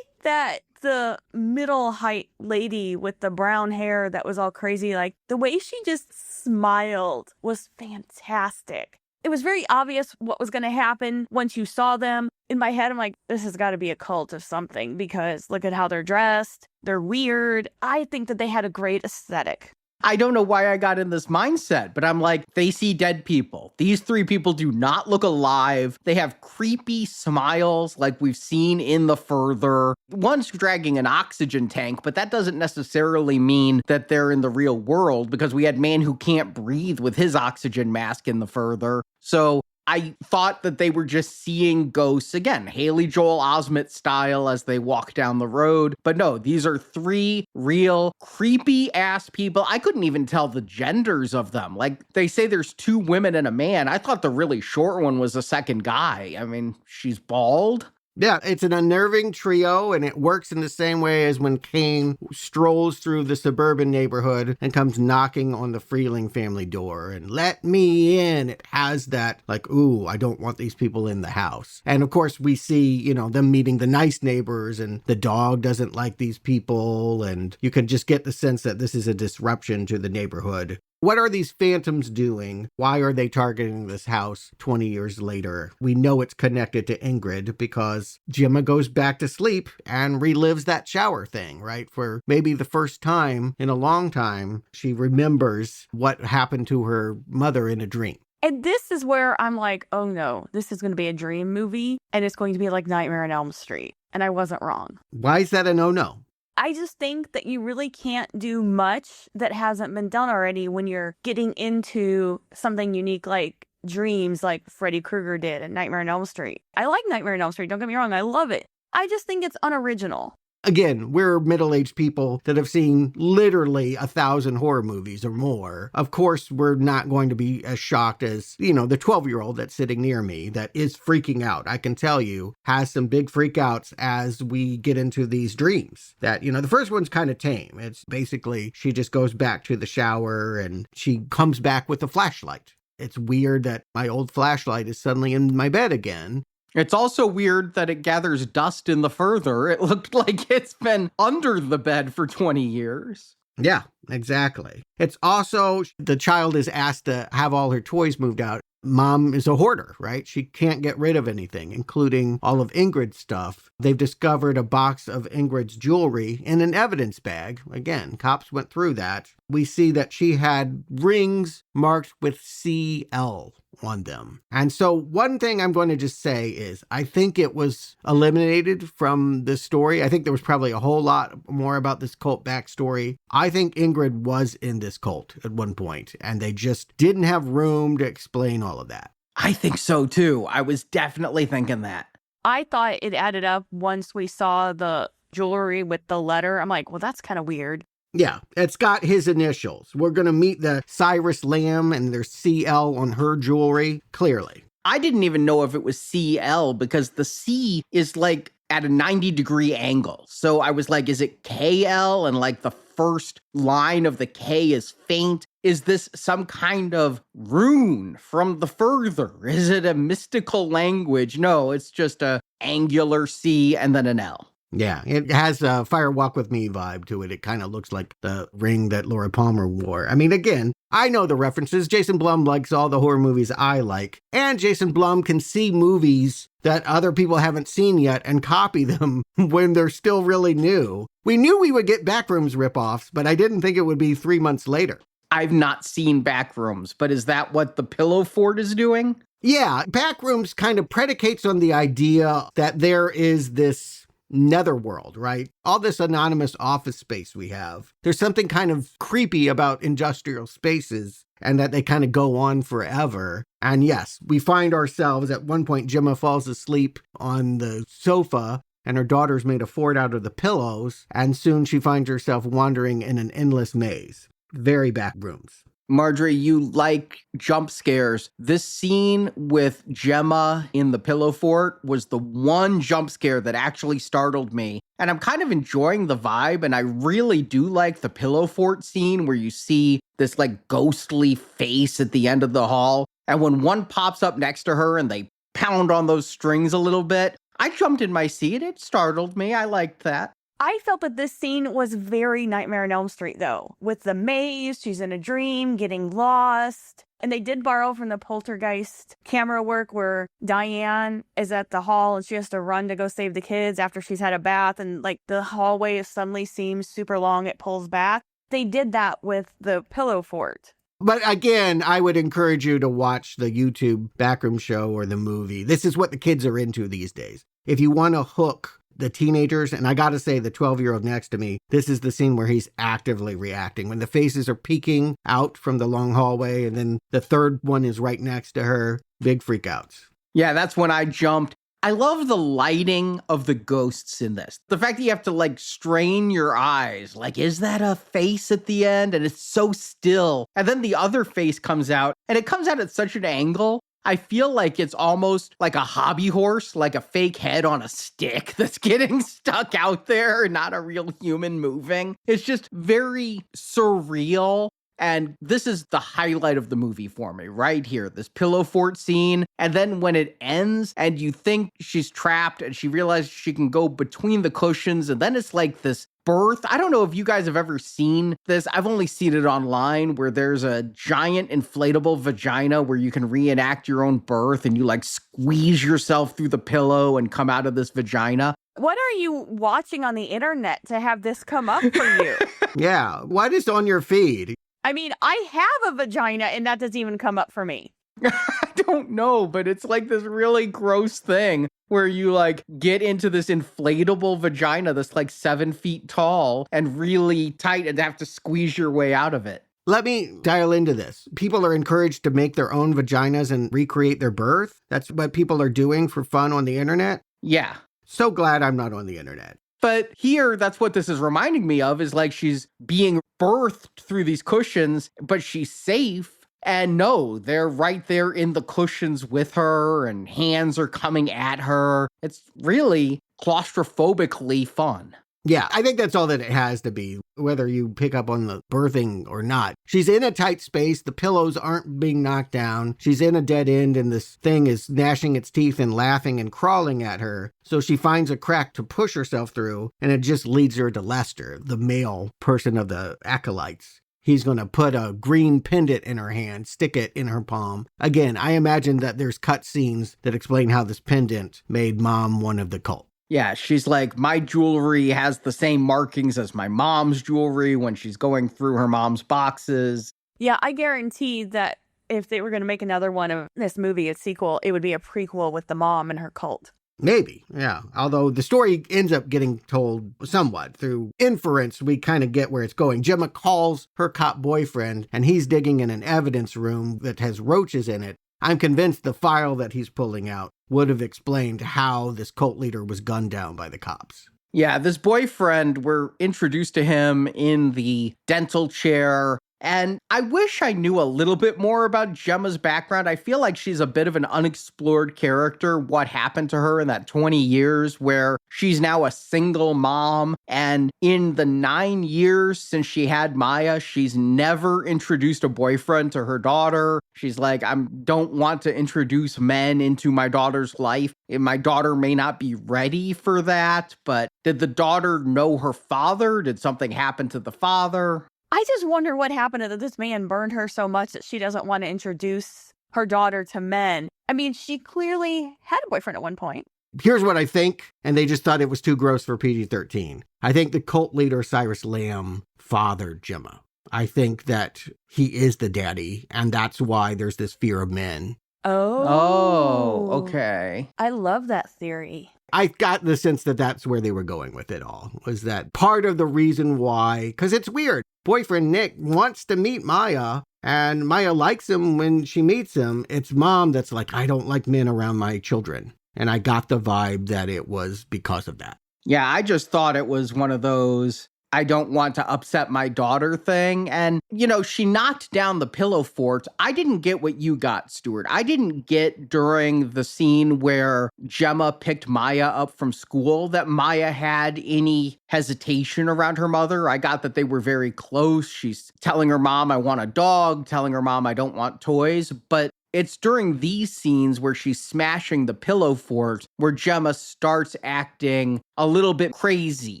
that the middle height lady with the brown hair that was all crazy, like the way she just smiled was fantastic. It was very obvious what was going to happen once you saw them. In my head, I'm like, this has got to be a cult of something because look at how they're dressed. They're weird. I think that they had a great aesthetic. I don't know why I got in this mindset, but I'm like, they see dead people. These three people do not look alive. They have creepy smiles like we've seen in The Further. One's dragging an oxygen tank, but that doesn't necessarily mean that they're in the real world because we had Man Who Can't Breathe with his oxygen mask in The Further. So I thought that they were just seeing ghosts again, Haley Joel Osment style as they walk down the road. But no, these are three real creepy ass people. I couldn't even tell the genders of them. Like they say there's two women and a man. I thought the really short one was the second guy. I mean, she's bald. Yeah, it's an unnerving trio, and it works in the same way as when Kane strolls through the suburban neighborhood and comes knocking on the Freeling family door and let me in. It has that, like, ooh, I don't want these people in the house. And of course, we see, them meeting the nice neighbors, and the dog doesn't like these people, and you can just get the sense that this is a disruption to the neighborhood. What are these phantoms doing? Why are they targeting this house 20 years later? We know it's connected to Ingrid because Gemma goes back to sleep and relives that shower thing, right? For maybe the first time in a long time, she remembers what happened to her mother in a dream. And this is where I'm like, oh no, this is going to be a dream movie and it's going to be like Nightmare on Elm Street. And I wasn't wrong. Why is that a no-no? I just think that you really can't do much that hasn't been done already when you're getting into something unique like dreams like Freddy Krueger did in Nightmare on Elm Street. I like Nightmare on Elm Street, don't get me wrong, I love it. I just think it's unoriginal. Again, we're middle-aged people that have seen literally 1,000 horror movies or more. Of course, we're not going to be as shocked as, the 12-year-old that's sitting near me that is freaking out. I can tell you, has some big freakouts as we get into these dreams. That, the first one's kind of tame. It's basically, she just goes back to the shower and she comes back with a flashlight. It's weird that my old flashlight is suddenly in my bed again. It's also weird that it gathers dust in the further. It looked like it's been under the bed for 20 years. Yeah, exactly. It's also, the child is asked to have all her toys moved out. Mom is a hoarder, right? She can't get rid of anything, including all of Ingrid's stuff. They've discovered a box of Ingrid's jewelry in an evidence bag. Again, cops went through that. We see that she had rings marked with CL on them. And so one thing I'm going to just say is I think it was eliminated from this story. I think there was probably a whole lot more about this cult backstory. I think Ingrid was in this cult at one point, and they just didn't have room to explain all of that. I think so too. I was definitely thinking that. I thought it added up once we saw the jewelry with the letter. I'm like, well, that's kind of weird. Yeah, it's got his initials. We're going to meet the Cyrus Lamb and there's CL on her jewelry, clearly. I didn't even know if it was CL because the C is like at a 90-degree angle. So I was like, is it KL? And like the first line of the K is faint. Is this some kind of rune from the further? Is it a mystical language? No, it's just a angular C and then an L. Yeah, it has a Fire Walk With Me vibe to it. It kind of looks like the ring that Laura Palmer wore. I mean, again, I know the references. Jason Blum likes all the horror movies I like. And Jason Blum can see movies that other people haven't seen yet and copy them when they're still really new. We knew we would get Backrooms ripoffs, but I didn't think it would be 3 months later. I've not seen Backrooms, but is that what the Pillow Fort is doing? Yeah, Backrooms kind of predicates on the idea that there is this netherworld, right? All this anonymous office space we have. There's something kind of creepy about industrial spaces and that they kind of go on forever. And yes, we find ourselves at one point, Gemma falls asleep on the sofa and her daughter's made a fort out of the pillows. And soon she finds herself wandering in an endless maze. Very Backrooms. Marjorie, you like jump scares. This scene with Gemma in the Pillow Fort was the one jump scare that actually startled me. And I'm kind of enjoying the vibe, and I really do like the Pillow Fort scene where you see this like ghostly face at the end of the hall. And when one pops up next to her and they pound on those strings a little bit, I jumped in my seat. It startled me. I liked that. I felt that this scene was very Nightmare on Elm Street, though. With the maze, she's in a dream, getting lost. And they did borrow from the Poltergeist camera work where Diane is at the hall and she has to run to go save the kids after she's had a bath. And like the hallway suddenly seems super long, it pulls back. They did that with the Pillow Fort. But again, I would encourage you to watch the YouTube Backroom show or the movie. This is what the kids are into these days. If you want to hook the teenagers, and I gotta say the 12-year-old next to me, this is the scene where he's actively reacting. When the faces are peeking out from the long hallway, and then the third one is right next to her, big freakouts. Yeah, that's when I jumped. I love the lighting of the ghosts in this. The fact that you have to like strain your eyes, like, is that a face at the end? And it's so still. And then the other face comes out, and it comes out at such an angle. I feel like it's almost like a hobby horse, like a fake head on a stick that's getting stuck out there and not a real human moving. It's just very surreal. And this is the highlight of the movie for me right here, this pillow fort scene. And then when it ends and you think she's trapped and she realizes she can go between the cushions, and then it's like this birth. I don't know if you guys have ever seen this. I've only seen it online where there's a giant inflatable vagina where you can reenact your own birth and you like squeeze yourself through the pillow and come out of this vagina. What are you watching on the internet to have this come up for you? Yeah. What is on your feed? I mean, I have a vagina and that doesn't even come up for me. I don't know, but it's like this really gross thing where you like get into this inflatable vagina that's like 7 feet tall and really tight and have to squeeze your way out of it. Let me dial into this. People are encouraged to make their own vaginas and recreate their birth. That's what people are doing for fun on the internet. Yeah. So glad I'm not on the internet. But here, that's what this is reminding me of, is like she's being birthed through these cushions, but she's safe. And no, they're right there in the cushions with her and hands are coming at her. It's really claustrophobically fun. Yeah, I think that's all that it has to be, whether you pick up on the birthing or not. She's in a tight space. The pillows aren't being knocked down. She's in a dead end, and this thing is gnashing its teeth and laughing and crawling at her. So she finds a crack to push herself through, and it just leads her to Lester, the male person of the acolytes. He's going to put a green pendant in her hand, stick it in her palm. Again, I imagine that there's cut scenes that explain how this pendant made Mom one of the cult. Yeah, she's like, my jewelry has the same markings as my mom's jewelry when she's going through her mom's boxes. Yeah, I guarantee that if they were going to make another one of this movie, a sequel, it would be a prequel with the mom and her cult. Maybe, yeah. Although the story ends up getting told somewhat through inference, we kind of get where it's going. Gemma calls her cop boyfriend, and he's digging in an evidence room that has roaches in it. I'm convinced the file that he's pulling out would have explained how this cult leader was gunned down by the cops. Yeah, this boyfriend, we're introduced to him in the dental chair. And I wish I knew a little bit more about Gemma's background. I feel like she's a bit of an unexplored character. What happened to her in that 20 years where she's now a single mom. And in the 9 years since she had Maya, she's never introduced a boyfriend to her daughter. She's like, I don't want to introduce men into my daughter's life. My daughter may not be ready for that. But did the daughter know her father? Did something happen to the father? I just wonder what happened that this man burned her so much that she doesn't want to introduce her daughter to men. I mean, she clearly had a boyfriend at one point. Here's what I think, and they just thought it was too gross for PG-13. I think the cult leader, Cyrus Lamb, fathered Gemma. I think that he is the daddy, and that's why there's this fear of men. Oh, okay. I love that theory. I got the sense that that's where they were going with it all, was that part of the reason why, because it's weird. Boyfriend Nick wants to meet Maya, and Maya likes him when she meets him. It's Mom that's like, I don't like men around my children. And I got the vibe that it was because of that. Yeah, I just thought it was one of those, I don't want to upset my daughter thing. And, you know, she knocked down the pillow fort. I didn't get what you got, Stuart. I didn't get during the scene where Gemma picked Maya up from school that Maya had any hesitation around her mother. I got that they were very close. She's telling her mom, I want a dog, telling her mom, I don't want toys. But it's during these scenes where she's smashing the pillow fort where Gemma starts acting a little bit crazy,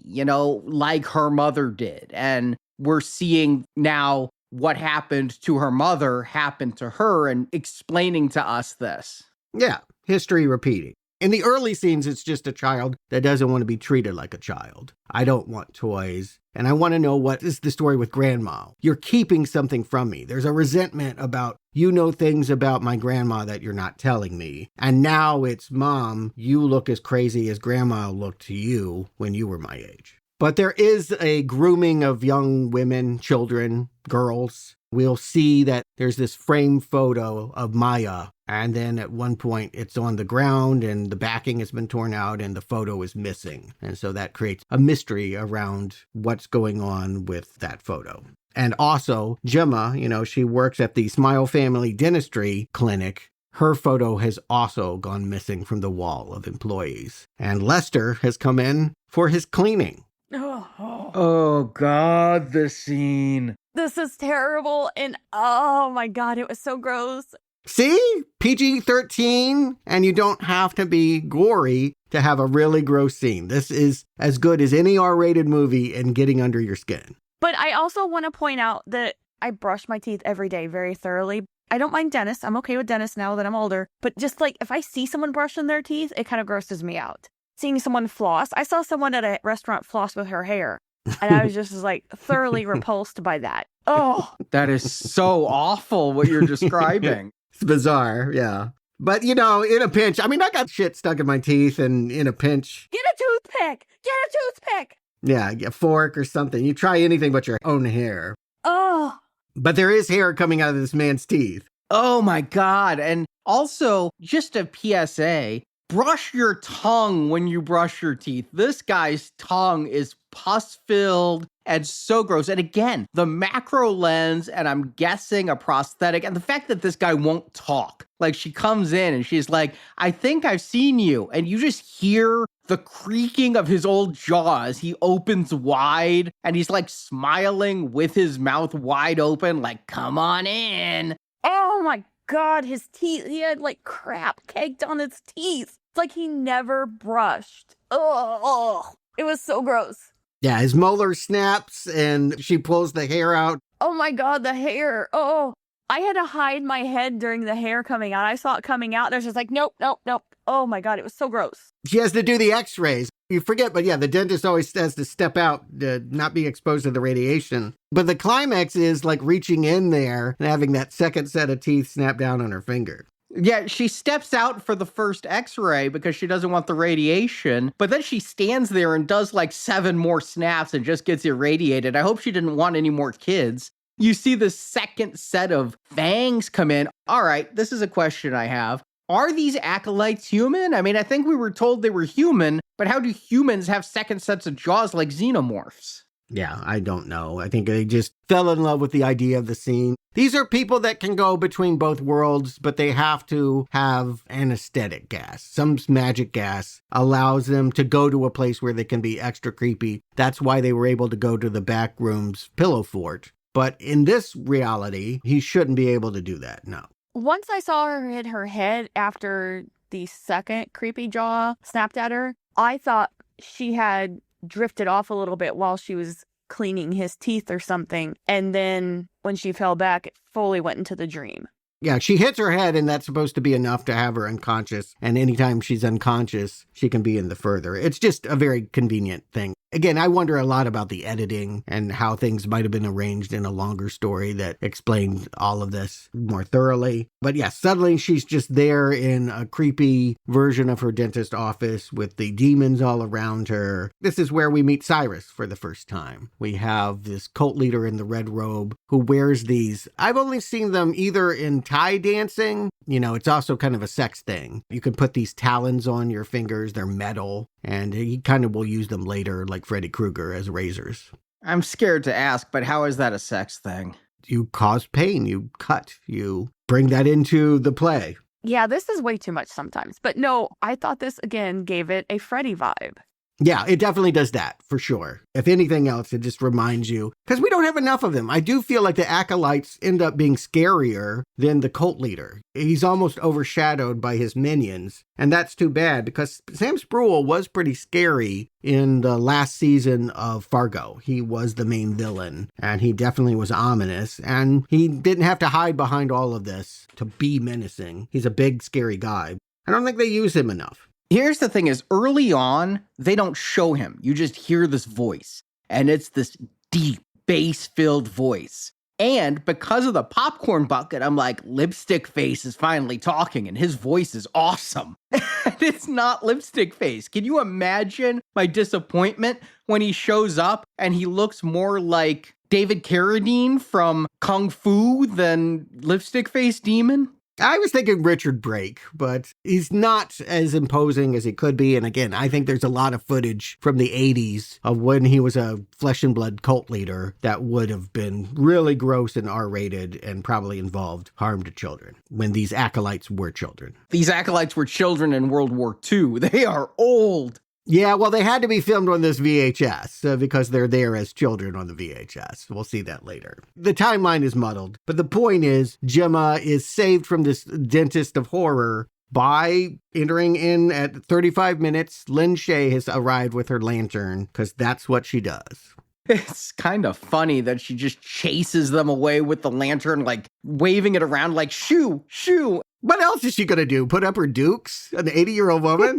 you know, like her mother did. And we're seeing now what happened to her mother happened to her and explaining to us this. Yeah, history repeating. In the early scenes, it's just a child that doesn't want to be treated like a child. I don't want toys. And I want to know, what is the story with Grandma? You're keeping something from me. There's a resentment about, you know, things about my grandma that you're not telling me. And now it's, Mom, you look as crazy as Grandma looked to you when you were my age. But there is a grooming of young women, children, girls. We'll see that there's this framed photo of Maya. And then at one point it's on the ground and the backing has been torn out and the photo is missing. And so that creates a mystery around what's going on with that photo. And also Gemma, you know, she works at the Smile Family Dentistry Clinic. her photo has also gone missing from the wall of employees. And Lester has come in for his cleaning. Oh, God, the scene. This is terrible. And oh my God, it was so gross. See? PG-13, and you don't have to be gory to have a really gross scene. This is as good as any R-rated movie in getting under your skin. But I also want to point out that I brush my teeth every day very thoroughly. I don't mind dentists. I'm okay with dentists now that I'm older. But just like if I see someone brushing their teeth, it kind of grosses me out. Seeing someone floss. I saw someone at a restaurant floss with her hair. And I was just like thoroughly repulsed by that. Oh, That is so awful what you're describing. It's bizarre, yeah. But, in a pinch, I got shit stuck in my teeth, and in a pinch, get a toothpick. Get a toothpick. yeah, a fork or something. You try anything but your own hair. Oh, But there is hair coming out of this man's teeth. Oh my God. And also, just a PSA, brush your tongue when you brush your teeth. This guy's tongue is pus-filled and so gross. And again, the macro lens, and I'm guessing a prosthetic, and the fact that this guy won't talk. Like, she comes in and she's like, I think I've seen you. And you just hear the creaking of his old jaw as he opens wide, and he's like smiling with his mouth wide open, like, come on in. oh my God, his teeth. He had like crap caked on his teeth. It's like he never brushed. Oh, it was so gross. Yeah, his molar snaps, and she pulls the hair out. Oh my God, the hair. Oh, I had to hide my head during the hair coming out. I saw it coming out. There's just like, nope, nope, nope. Oh my God, it was so gross. She has to do the x-rays. You forget, but yeah, the dentist always has to step out to not be exposed to the radiation. But the climax is like reaching in there and having that second set of teeth snap down on her finger. Yeah, she steps out for the first x-ray because she doesn't want the radiation, but then she stands there and does like 7 more snaps and just gets irradiated. I hope she didn't want any more kids. You see the second set of fangs come in. All right, this is a question I have. Are these acolytes human? I mean, I think we were told they were human, but how do humans have second sets of jaws like xenomorphs? Yeah, I don't know. I think they just fell in love with the idea of the scene. These are people that can go between both worlds, but they have to have anesthetic gas. Some magic gas allows them to go to a place where they can be extra creepy. That's why they were able to go to the back room's pillow fort. But in this reality, he shouldn't be able to do that, no. Once I saw her hit her head after the second creepy jaw snapped at her, I thought she had drifted off a little bit while she was cleaning his teeth or something. And then when she fell back, it fully went into the dream. Yeah, she hits her head, and that's supposed to be enough to have her unconscious. And anytime she's unconscious, she can be in the further. It's just a very convenient thing. Again, I wonder a lot about the editing and how things might have been arranged in a longer story that explained all of this more thoroughly. But yeah, suddenly she's just there in a creepy version of her dentist office with the demons all around her. This is where we meet Cyrus for the first time. We have this cult leader in the red robe who wears these. I've only seen them either in Thai dancing. It's also kind of a sex thing. You can put these talons on your fingers. They're metal. And he kind of will use them later, like Freddy Krueger, as razors. I'm scared to ask, but how is that a sex thing? You cause pain. You cut. You bring that into the play. Yeah, this is way too much sometimes. But no, I thought this, again, gave it a Freddy vibe. Yeah, it definitely does that, for sure. If anything else, it just reminds you, because we don't have enough of them. I do feel like the acolytes end up being scarier than the cult leader. He's almost overshadowed by his minions, and that's too bad, because Sam Spruell was pretty scary in the last season of Fargo. He was the main villain, and he definitely was ominous, and he didn't have to hide behind all of this to be menacing. He's a big, scary guy. I don't think they use him enough. Here's the thing is, early on, they don't show him. You just hear this voice, and it's this deep, bass-filled voice. And because of the popcorn bucket, I'm like, Lipstick Face is finally talking, and his voice is awesome. And it's not Lipstick Face. Can you imagine my disappointment when he shows up, and he looks more like David Carradine from Kung Fu than Lipstick Face Demon? I was thinking Richard Brake, but he's not as imposing as he could be. And again, I think there's a lot of footage from the 80s of when he was a flesh and blood cult leader that would have been really gross and R-rated and probably involved harm to children when these acolytes were children. These acolytes were children in World War II. They are old. Yeah, well, they had to be filmed on this VHS because they're there as children on the VHS. We'll see that later. The timeline is muddled, but the point is Gemma is saved from this dentist of horror by entering in at 35 minutes. Lin Shaye has arrived with her lantern because that's what she does. It's kind of funny that she just chases them away with the lantern, like waving it around like, shoo, shoo. What else is she going to do? Put up her dukes? An 80-year-old woman?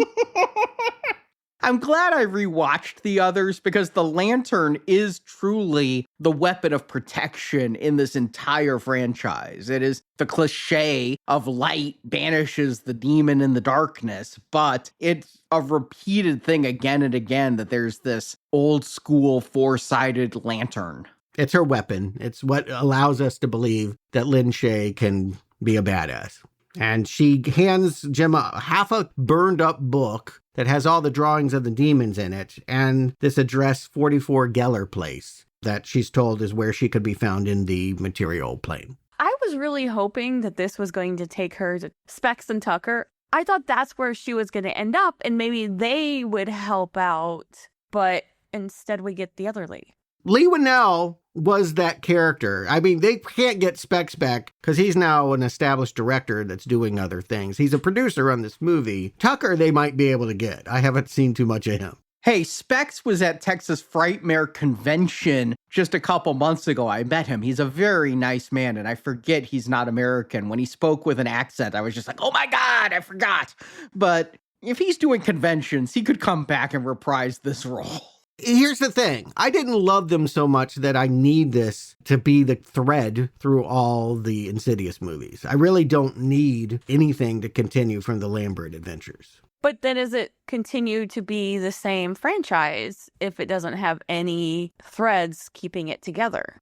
I'm glad I rewatched the others because the lantern is truly the weapon of protection in this entire franchise. It is the cliche of light banishes the demon in the darkness, but it's a repeated thing again and again that there's this old school four-sided lantern. It's her weapon. It's what allows us to believe that Lin Shaye can be a badass. And she hands Gemma half a burned up book that has all the drawings of the demons in it and this address 44 Geller Place that she's told is where she could be found in the material plane. I was really hoping that this was going to take her to Specs and Tucker. I thought that's where she was going to end up and maybe they would help out, but instead we get the other Lee. Lee Winnell was that character. I mean, they can't get Specs back because he's now an established director that's doing other things. He's a producer on this movie. Tucker, they might be able to get. I haven't seen too much of him. Hey, Specs was at Texas Frightmare Convention just a couple months ago. I met him. He's a very nice man, and I forget he's not American. When he spoke with an accent, I was just like, oh my God, I forgot. But if he's doing conventions, he could come back and reprise this role. Here's the thing. I didn't love them so much that I need this to be the thread through all the Insidious movies. I really don't need anything to continue from the Lambert adventures. But then does it continue to be the same franchise if it doesn't have any threads keeping it together?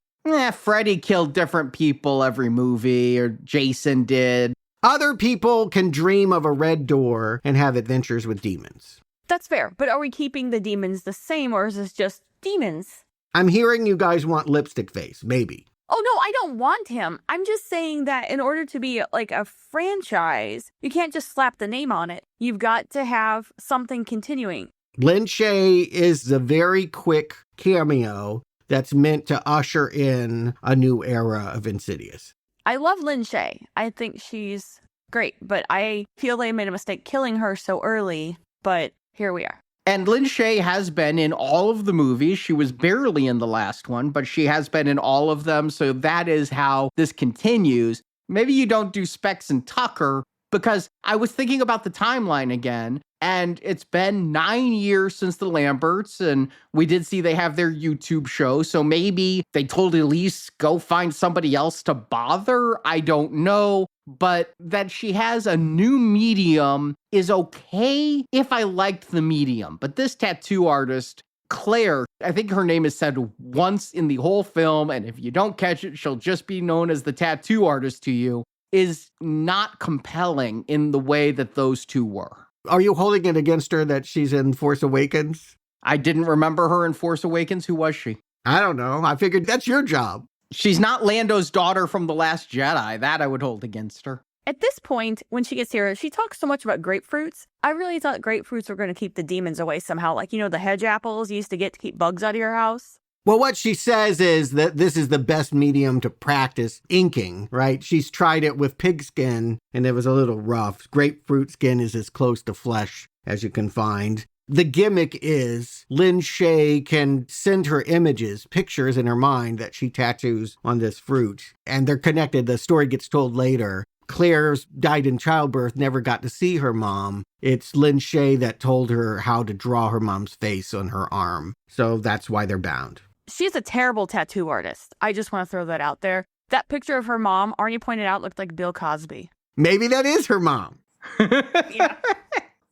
Freddy killed different people every movie, or Jason did. Other people can dream of a red door and have adventures with demons. That's fair, but are we keeping the demons the same, or is this just demons? I'm hearing you guys want Lipstick Face, maybe. Oh, no, I don't want him. I'm just saying that in order to be like a franchise, you can't just slap the name on it. You've got to have something continuing. Lin Shaye is the very quick cameo that's meant to usher in a new era of Insidious. I love Lin Shaye. I think she's great, but I feel they made a mistake killing her so early, but here we are. And Lin Shaye has been in all of the movies. She was barely in the last one, but she has been in all of them. So that is how this continues. Maybe you don't do Specs and Tucker, because I was thinking about the timeline again, and it's been 9 years since the Lamberts, and we did see they have their YouTube show. So maybe they told Elise, go find somebody else to bother. I don't know. But that she has a new medium is okay if I liked the medium. But this tattoo artist, Claire, I think her name is said once in the whole film, and if you don't catch it, she'll just be known as the tattoo artist to you, is not compelling in the way that those two were. Are you holding it against her that she's in Force Awakens? I didn't remember her in Force Awakens. Who was she? I don't know. I figured that's your job. She's not Lando's daughter from The Last Jedi. That I would hold against her. At this point, when she gets here, she talks so much about grapefruits. I really thought grapefruits were going to keep the demons away somehow. Like, you know, the hedge apples you used to get to keep bugs out of your house. Well, what she says is that this is the best medium to practice inking, right? She's tried it with pig skin, and it was a little rough. Grapefruit skin is as close to flesh as you can find. The gimmick is Lin Shaye can send her images, pictures in her mind that she tattoos on this fruit, and they're connected. The story gets told later. Claire's died in childbirth, never got to see her mom. It's Lin Shaye that told her how to draw her mom's face on her arm. So that's why they're bound. She's a terrible tattoo artist. I just want to throw that out there. That picture of her mom, Arnie pointed out, looked like Bill Cosby. Maybe that is her mom. Yeah.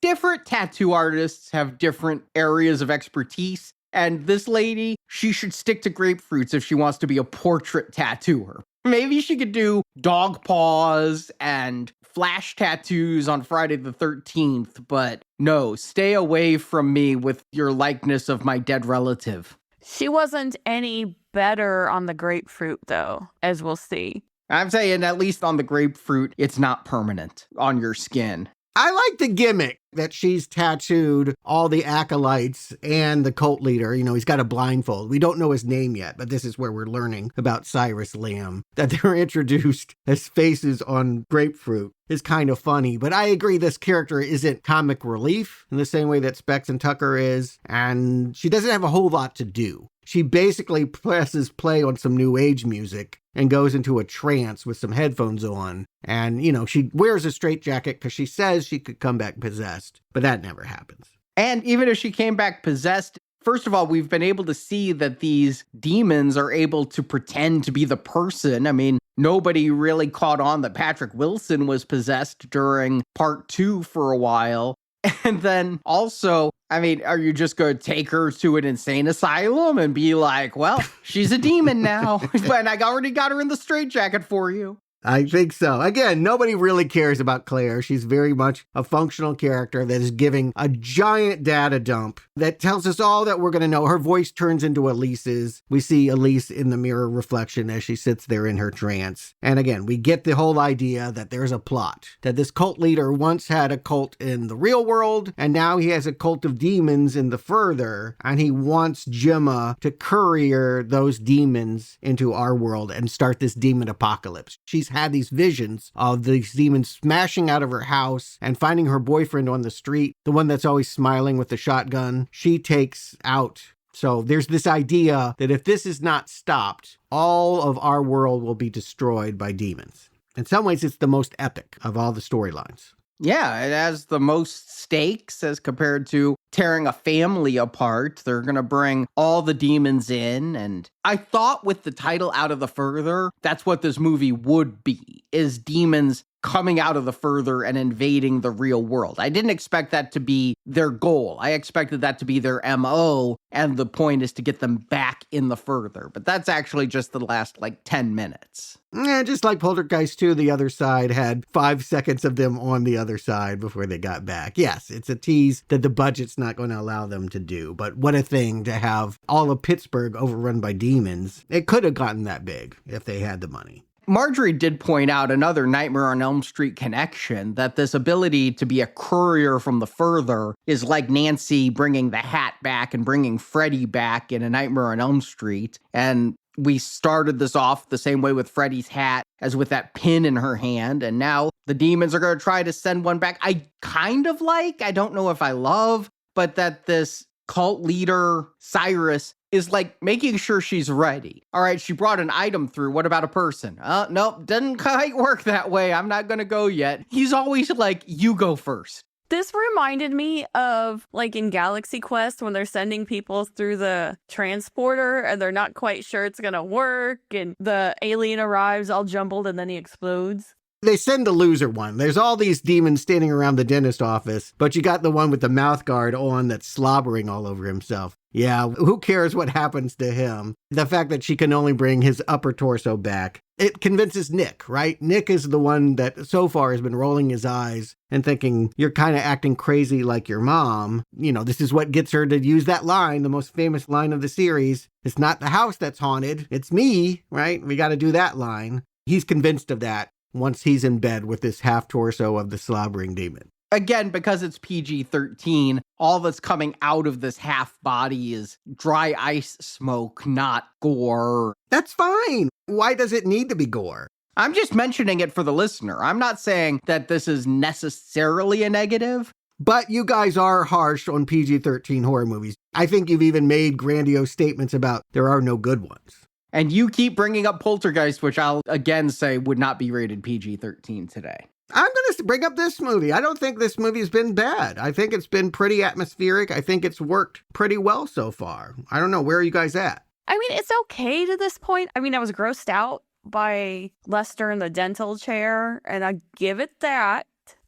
Different tattoo artists have different areas of expertise. And this lady, she should stick to grapefruits if she wants to be a portrait tattooer. Maybe she could do dog paws and flash tattoos on Friday the 13th, but no, stay away from me with your likeness of my dead relative. She wasn't any better on the grapefruit, though, as we'll see. I'm saying at least on the grapefruit, it's not permanent on your skin. I like the gimmick that she's tattooed all the acolytes and the cult leader. You know, he's got a blindfold. We don't know his name yet, but this is where we're learning about Cyrus Lamb, that they're introduced as faces on grapefruit is kind of funny. But I agree this character isn't comic relief in the same way that Specs and Tucker is, and she doesn't have a whole lot to do. She basically presses play on some new age music and goes into a trance with some headphones on. And, you know, she wears a straitjacket because she says she could come back possessed, but that never happens. And even if she came back possessed, first of all, we've been able to see that these demons are able to pretend to be the person. I mean, nobody really caught on that Patrick Wilson was possessed during part 2 for a while. And then also, I mean, are you just going to take her to an insane asylum and be like, well, she's a demon now, and I already got her in the straitjacket for you? I think so. Again, nobody really cares about Claire. She's very much a functional character that is giving a giant data dump that tells us all that we're going to know. Her voice turns into Elise's. We see Elise in the mirror reflection as she sits there in her trance. And again, we get the whole idea that there's a plot, that this cult leader once had a cult in the real world, and now he has a cult of demons in the further, and he wants Gemma to courier those demons into our world and start this demon apocalypse. She's had these visions of these demons smashing out of her house and finding her boyfriend on the street, the one that's always smiling with the shotgun. She takes out. So there's this idea that if this is not stopped, all of our world will be destroyed by demons. In some ways, it's the most epic of all the storylines. Yeah, it has the most stakes as compared to tearing a family apart. They're going to bring all the demons in. And I thought with the title Out of the Further, that's what this movie would be, is demons coming out of the further and invading the real world. I didn't expect that to be their goal. I expected that to be their MO, and the point is to get them back in the further. But that's actually just the last, 10 minutes. Yeah, just like Poltergeist 2, the other side had 5 seconds of them on the other side before they got back. Yes, it's a tease that the budget's not going to allow them to do. But what a thing to have all of Pittsburgh overrun by demons. It could have gotten that big if they had the money. Marjorie did point out another Nightmare on Elm Street connection, that this ability to be a courier from the further is like Nancy bringing the hat back and bringing Freddy back in A Nightmare on Elm Street. And we started this off the same way with Freddy's hat as with that pin in her hand. And now the demons are going to try to send one back. I kind of like, I don't know if I love, but that this cult leader, Cyrus, is making sure she's ready. All right, she brought an item through. What about a person? Nope, doesn't quite work that way. I'm not going to go yet. He's always you go first. This reminded me of in Galaxy Quest when they're sending people through the transporter and they're not quite sure it's going to work and the alien arrives all jumbled and then he explodes. They send the loser one. There's all these demons standing around the dentist office, but you got the one with the mouth guard on that's slobbering all over himself. Yeah, who cares what happens to him? The fact that she can only bring his upper torso back, it convinces Nick, right? Nick is the one that so far has been rolling his eyes and thinking, you're kind of acting crazy like your mom. You know, this is what gets her to use that line, the most famous line of the series. It's not the house that's haunted, it's me, right? We got to do that line. He's convinced of that once he's in bed with this half torso of the slobbering demon. Again, because it's PG-13, all that's coming out of this half body is dry ice smoke, not gore. That's fine. Why does it need to be gore? I'm just mentioning it for the listener. I'm not saying that this is necessarily a negative. But you guys are harsh on PG-13 horror movies. I think you've even made grandiose statements about there are no good ones. And you keep bringing up Poltergeist, which I'll again say would not be rated PG-13 today. I'm going to bring up this movie. I don't think this movie's been bad. I think it's been pretty atmospheric. I think it's worked pretty well so far. I don't know. Where are you guys at? I mean, it's okay to this point. I mean, I was grossed out by Lester in the dental chair, and I give it that.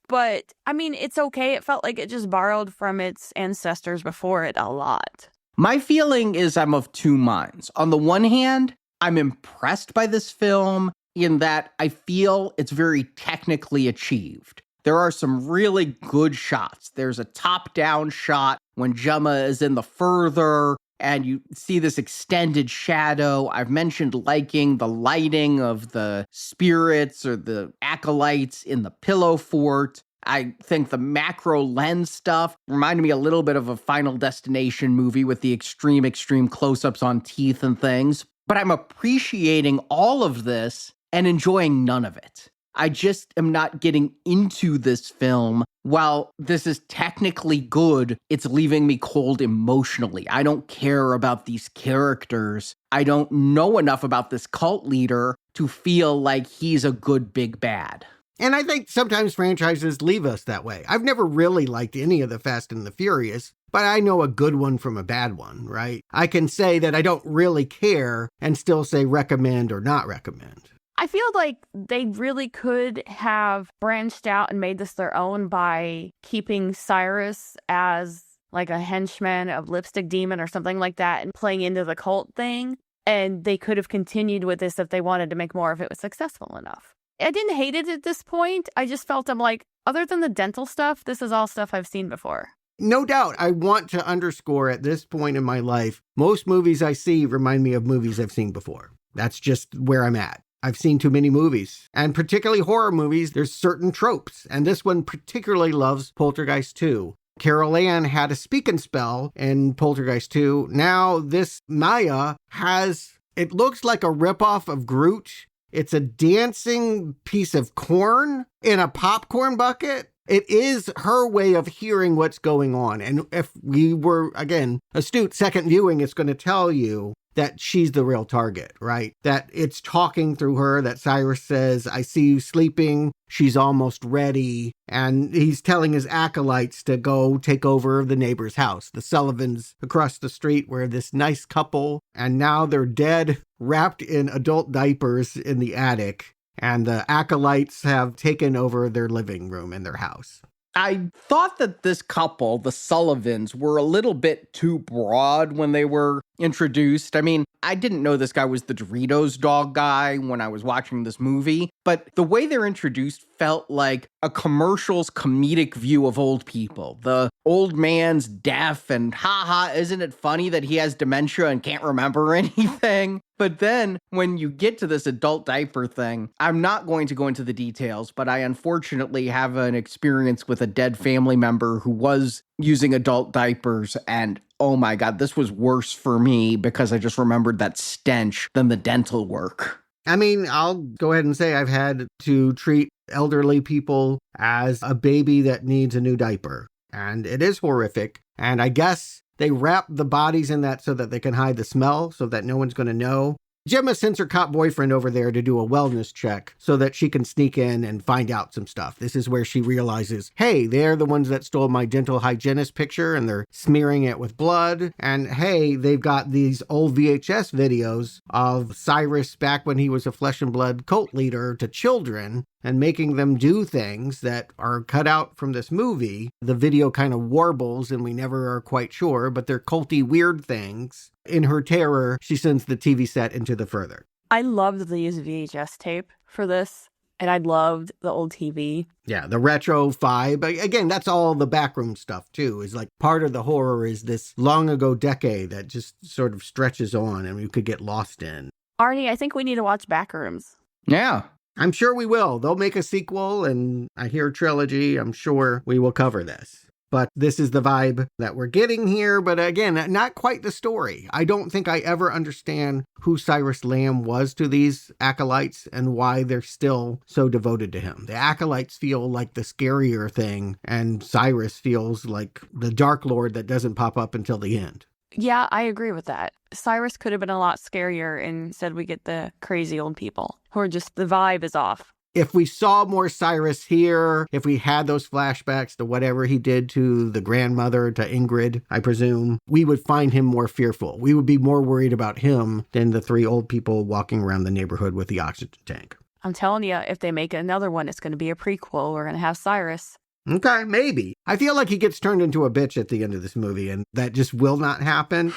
But, I mean, it's okay. It felt like it just borrowed from its ancestors before it a lot. My feeling is I'm of two minds. On the one hand, I'm impressed by this film. in that I feel it's very technically achieved. There are some really good shots. There's a top-down shot when Gemma is in the further, and you see this extended shadow. I've mentioned liking the lighting of the spirits or the acolytes in the pillow fort. I think the macro lens stuff reminded me a little bit of a Final Destination movie with the extreme close-ups on teeth and things. But I'm appreciating all of this and enjoying none of it. I just am not getting into this film. While this is technically good, it's leaving me cold emotionally. I don't care about these characters. I don't know enough about this cult leader to feel like he's a good big bad. And I think sometimes franchises leave us that way. I've never really liked any of the Fast and the Furious, but I know a good one from a bad one, right? I can say that I don't really care and still say recommend or not recommend. I feel like they really could have branched out and made this their own by keeping Cyrus as like a henchman of Lipstick Demon or something like that and playing into the cult thing. And they could have continued with this if they wanted to make more if it was successful enough. I didn't hate it at this point. I just felt I'm like, other than the dental stuff, this is all stuff I've seen before. No doubt. I want to underscore at this point in my life, most movies I see remind me of movies I've seen before. That's just where I'm at. I've seen too many movies, and particularly horror movies, there's certain tropes, and this one particularly loves Poltergeist 2. Carol Ann had a speak and spell in Poltergeist 2. Now this Maya has, it looks like a ripoff of Groot. It's a dancing piece of corn in a popcorn bucket. It is her way of hearing what's going on. And if we were, again, astute second viewing, it's going to tell you that she's the real target, right? That it's talking through her, that Cyrus says, I see you sleeping, she's almost ready. And he's telling his acolytes to go take over the neighbor's house. The Sullivans across the street were this nice couple, and now they're dead, wrapped in adult diapers in the attic. And the acolytes have taken over their living room in their house. I thought that this couple, the Sullivans, were a little bit too broad when they were introduced. I mean, I didn't know this guy was the Doritos dog guy when I was watching this movie, but the way they're introduced felt like a commercial's comedic view of old people. The old man's deaf and haha, isn't it funny that he has dementia and can't remember anything? But then when you get to this adult diaper thing, I'm not going to go into the details, but I unfortunately have an experience with a dead family member who was using adult diapers, and oh my God, this was worse for me because I just remembered that stench than the dental work. I mean, I'll go ahead and say I've had to treat elderly people as a baby that needs a new diaper, and it is horrific. And I guess they wrap the bodies in that so that they can hide the smell, so that no one's going to know. Gemma sends her cop boyfriend over there to do a wellness check so that she can sneak in and find out some stuff. This is where she realizes, hey, they're the ones that stole my dental hygienist picture and they're smearing it with blood. And hey, they've got these old VHS videos of Cyrus back when he was a flesh and blood cult leader to children and making them do things that are cut out from this movie. The video kind of warbles and we never are quite sure, but they're culty weird things. In her terror, she sends the TV set into the further. I loved the use of VHS tape for this, and I loved the old TV. Yeah, the retro vibe. Again, that's all the backroom stuff, too, is like part of the horror is this long ago decade that just sort of stretches on and you could get lost in. Arnie, I think we need to watch Backrooms. Yeah. I'm sure we will. They'll make a sequel, and I hear trilogy. I'm sure we will cover this. But this is the vibe that we're getting here. But again, not quite the story. I don't think I ever understand who Cyrus Lamb was to these acolytes and why they're still so devoted to him. The acolytes feel like the scarier thing, and Cyrus feels like the Dark Lord that doesn't pop up until the end. Yeah, I agree with that. Cyrus could have been a lot scarier, and instead we get the crazy old people who are just, the vibe is off. If we saw more Cyrus here, if we had those flashbacks to whatever he did to the grandmother, to Ingrid, I presume, we would find him more fearful. We would be more worried about him than the three old people walking around the neighborhood with the oxygen tank. I'm telling you, if they make another one, it's going to be a prequel. We're going to have Cyrus. Okay, maybe. I feel like he gets turned into a bitch at the end of this movie, and that just will not happen.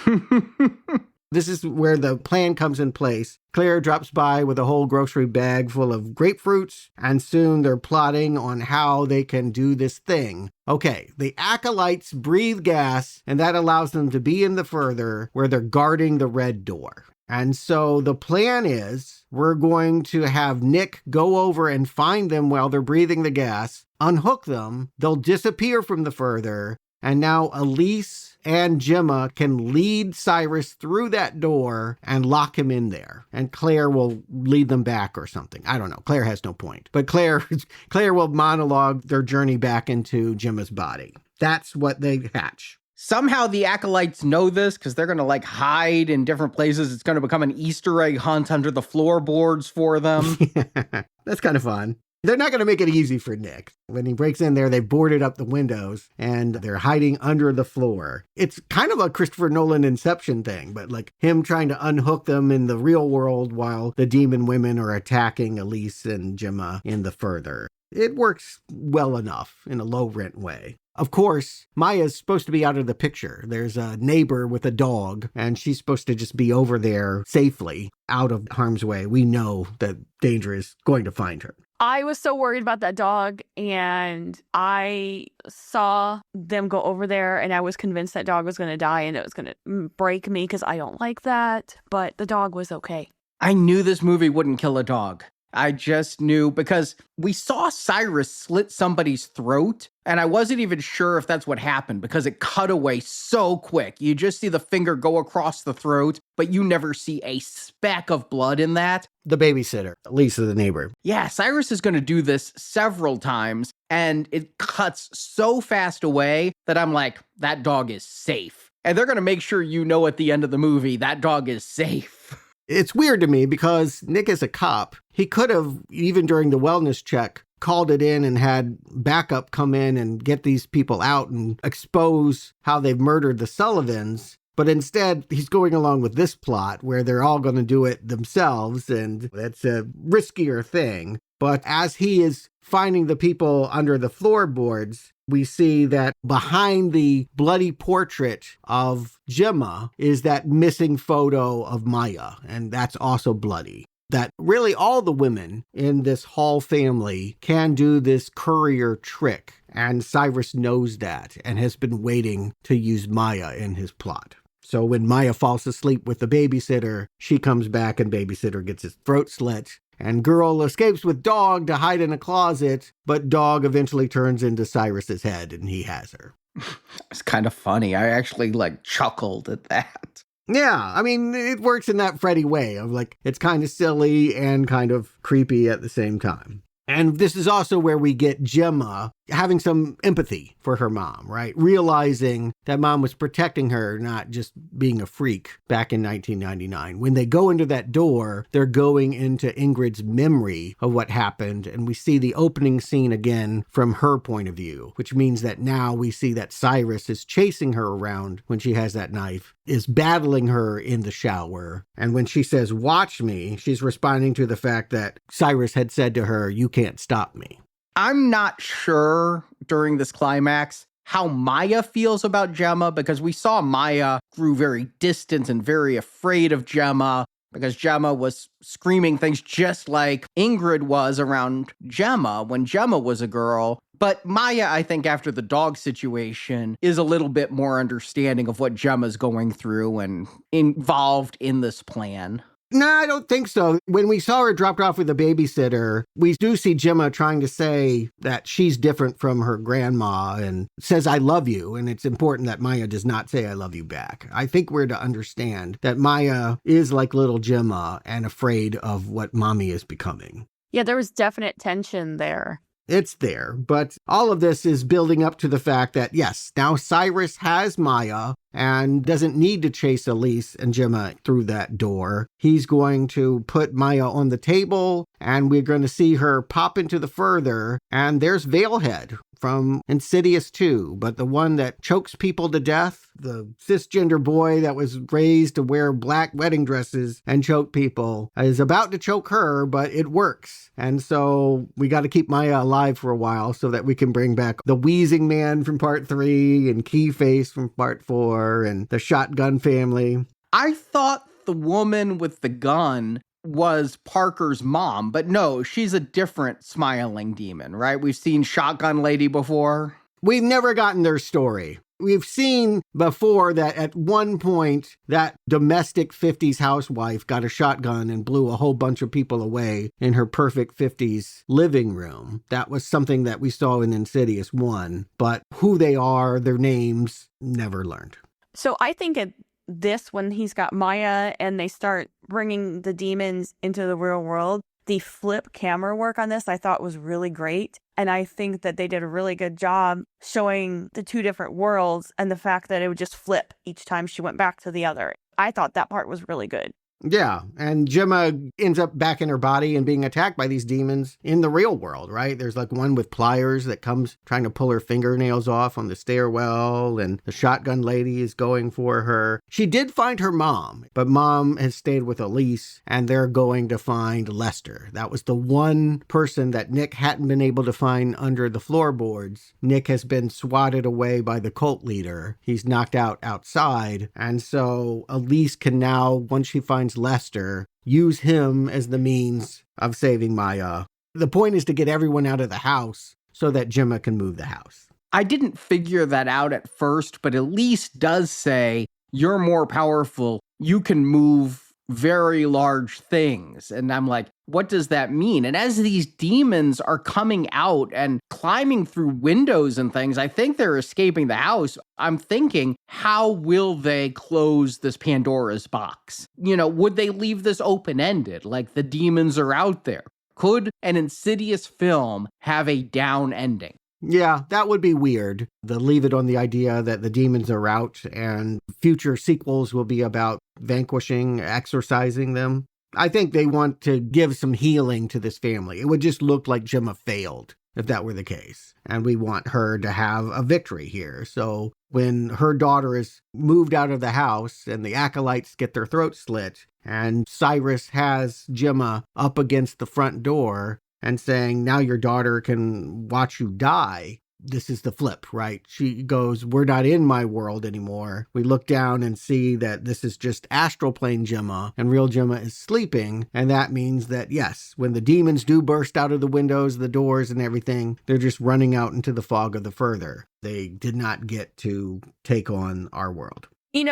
This is where the plan comes in place. Claire drops by with a whole grocery bag full of grapefruits, and soon they're plotting on how they can do this thing. Okay, the acolytes breathe gas, and that allows them to be in the further where they're guarding the red door. And so the plan is we're going to have Nick go over and find them while they're breathing the gas, unhook them, they'll disappear from the further, and now Elise and Gemma can lead Cyrus through that door and lock him in there. And Claire will lead them back or something. I don't know. Claire has no point. But Claire will monologue their journey back into Gemma's body. That's what they hatch. Somehow the acolytes know this because they're going to hide in different places. It's going to become an Easter egg hunt under the floorboards for them. That's kind of fun. They're not going to make it easy for Nick. When he breaks in there, they boarded up the windows and they're hiding under the floor. It's kind of a Christopher Nolan Inception thing, but him trying to unhook them in the real world while the demon women are attacking Elise and Gemma in the further. It works well enough in a low rent way. Of course, Maya's supposed to be out of the picture. There's a neighbor with a dog, and she's supposed to just be over there safely, out of harm's way. We know that danger is going to find her. I was so worried about that dog, and I saw them go over there, and I was convinced that dog was going to die, and it was going to break me because I don't like that, but the dog was okay. I knew this movie wouldn't kill a dog. I just knew because we saw Cyrus slit somebody's throat, and I wasn't even sure if that's what happened because it cut away so quick. You just see the finger go across the throat, but you never see a speck of blood in that. The babysitter, Lisa, the neighbor. Yeah, Cyrus is going to do this several times, and it cuts so fast away that I'm like, that dog is safe. And they're going to make sure you know at the end of the movie, that dog is safe. It's weird to me because Nick is a cop. He could have, even during the wellness check, called it in and had backup come in and get these people out and expose how they've murdered the Sullivans. But instead, he's going along with this plot where they're all going to do it themselves, and that's a riskier thing. But as he is finding the people under the floorboards, we see that behind the bloody portrait of Gemma is that missing photo of Maya, and that's also bloody. That really all the women in this Hall family can do this courier trick, and Cyrus knows that and has been waiting to use Maya in his plot. So when Maya falls asleep with the babysitter, she comes back and babysitter gets his throat slit. And girl escapes with dog to hide in a closet, but dog eventually turns into Cyrus's head and he has her. It's kind of funny. I actually chuckled at that. Yeah, I mean, it works in that Freddy way of it's kind of silly and kind of creepy at the same time. And this is also where we get Gemma having some empathy for her mom, right? Realizing that mom was protecting her, not just being a freak back in 1999. When they go into that door, they're going into Ingrid's memory of what happened. And we see the opening scene again from her point of view, which means that now we see that Cyrus is chasing her around when she has that knife, is battling her in the shower. And when she says, "Watch me," she's responding to the fact that Cyrus had said to her, "You can't stop me." I'm not sure during this climax how Maya feels about Gemma, because we saw Maya grew very distant and very afraid of Gemma because Gemma was screaming things just like Ingrid was around Gemma when Gemma was a girl. But Maya, I think after the dog situation, is a little bit more understanding of what Gemma's going through and involved in this plan. No, I don't think so. When we saw her dropped off with a babysitter, we do see Gemma trying to say that she's different from her grandma and says, "I love you." And it's important that Maya does not say, "I love you" back. I think we're to understand that Maya is like little Gemma and afraid of what mommy is becoming. Yeah, there was definite tension there. It's there, but all of this is building up to the fact that, yes, now Cyrus has Maya and doesn't need to chase Elise and Gemma through that door. He's going to put Maya on the table, and we're going to see her pop into the further, and there's Veilhead from Insidious 2, but the one that chokes people to death, the cisgender boy that was raised to wear black wedding dresses and choke people, is about to choke her, but it works. And so we got to keep Maya alive for a while so that we can bring back the Wheezing Man from part 3 and Keyface from part 4 and the Shotgun family. I thought the woman with the gun was Parker's mom, but no, she's a different smiling demon, right? We've seen Shotgun Lady before. We've never gotten their story. We've seen before that at one point that domestic 50s housewife got a shotgun and blew a whole bunch of people away in her perfect 50s living room. That was something that we saw in Insidious 1, but who they are, their names, never learned. So I think this, when he's got Maya and they start bringing the demons into the real world, the flip camera work on this I thought was really great. And I think that they did a really good job showing the two different worlds and the fact that it would just flip each time she went back to the other. I thought that part was really good. Yeah, and Gemma ends up back in her body and being attacked by these demons in the real world, right? There's like one with pliers that comes trying to pull her fingernails off on the stairwell, and the shotgun lady is going for her. She did find her mom, but mom has stayed with Elise, and they're going to find Lester. That was the one person that Nick hadn't been able to find under the floorboards. Nick has been swatted away by the cult leader. He's knocked out outside, and so Elise can now, once she finds Lester, use him as the means of saving Maya. The point is to get everyone out of the house so that Gemma can move the house. I didn't figure that out at first, but Elise does say, you're more powerful. You can move very large things. And I'm like, what does that mean? And as these demons are coming out and climbing through windows and things, I think they're escaping the house. I'm thinking, how will they close this Pandora's box? Would they leave this open-ended, like the demons are out there? Could an Insidious film have a down ending? Yeah, that would be weird. They'll leave it on the idea that the demons are out and future sequels will be about vanquishing, exorcising them. I think they want to give some healing to this family. It would just look like Gemma failed if that were the case. And we want her to have a victory here. So when her daughter is moved out of the house and the acolytes get their throats slit and Cyrus has Gemma up against the front door and saying, now your daughter can watch you die. This is the flip, right? She goes, we're not in my world anymore. We look down and see that this is just astral plane Gemma and real Gemma is sleeping. And that means that, yes, when the demons do burst out of the windows, the doors and everything, they're just running out into the fog of the further. They did not get to take on our world.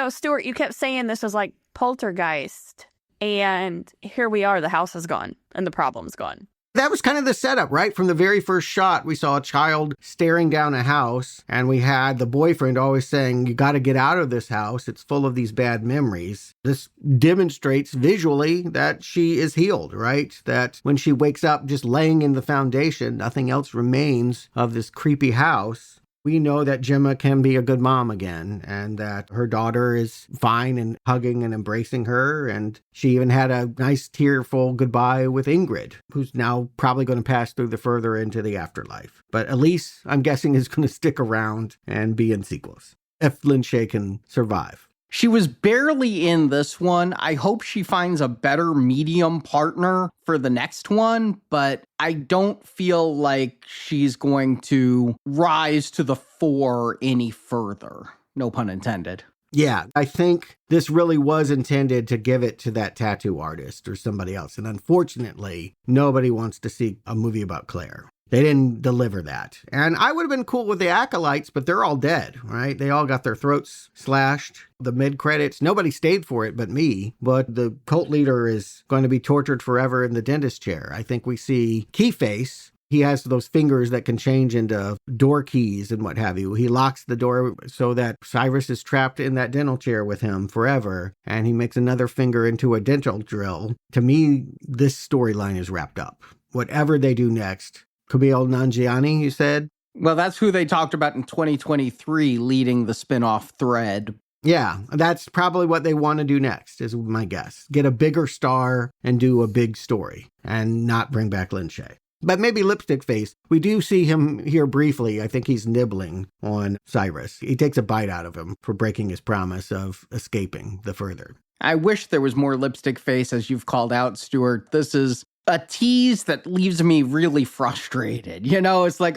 Stuart, you kept saying this was like Poltergeist. And here we are, the house is gone and the problem's gone. That was kind of the setup, right? From the very first shot, we saw a child staring down a house, and we had the boyfriend always saying, you got to get out of this house. It's full of these bad memories. This demonstrates visually that she is healed, right? That when she wakes up just laying in the foundation, nothing else remains of this creepy house. We know that Gemma can be a good mom again and that her daughter is fine and hugging and embracing her. And she even had a nice tearful goodbye with Ingrid, who's now probably going to pass through the further into the afterlife. But Elise, I'm guessing, is going to stick around and be in sequels if Lin Shaye can survive. She was barely in this one. I hope she finds a better medium partner for the next one, but I don't feel like she's going to rise to the fore any further. No pun intended. Yeah, I think this really was intended to give it to that tattoo artist or somebody else. And unfortunately, nobody wants to see a movie about Claire. They didn't deliver that. And I would have been cool with the acolytes, but they're all dead, right? They all got their throats slashed. The mid-credits, nobody stayed for it but me. But the cult leader is going to be tortured forever in the dentist chair. I think we see Keyface. He has those fingers that can change into door keys and what have you. He locks the door so that Cyrus is trapped in that dental chair with him forever. And he makes another finger into a dental drill. To me, this storyline is wrapped up. Whatever they do next, Kumail Nanjiani, you said? Well, that's who they talked about in 2023 leading the spin-off thread. Yeah, that's probably what they want to do next, is my guess. Get a bigger star and do a big story and not bring back Lin Shaye. But maybe Lipstick Face. We do see him here briefly. I think he's nibbling on Cyrus. He takes a bite out of him for breaking his promise of escaping the further. I wish there was more Lipstick Face, as you've called out, Stuart. This is a tease that leaves me really frustrated. You know, it's like,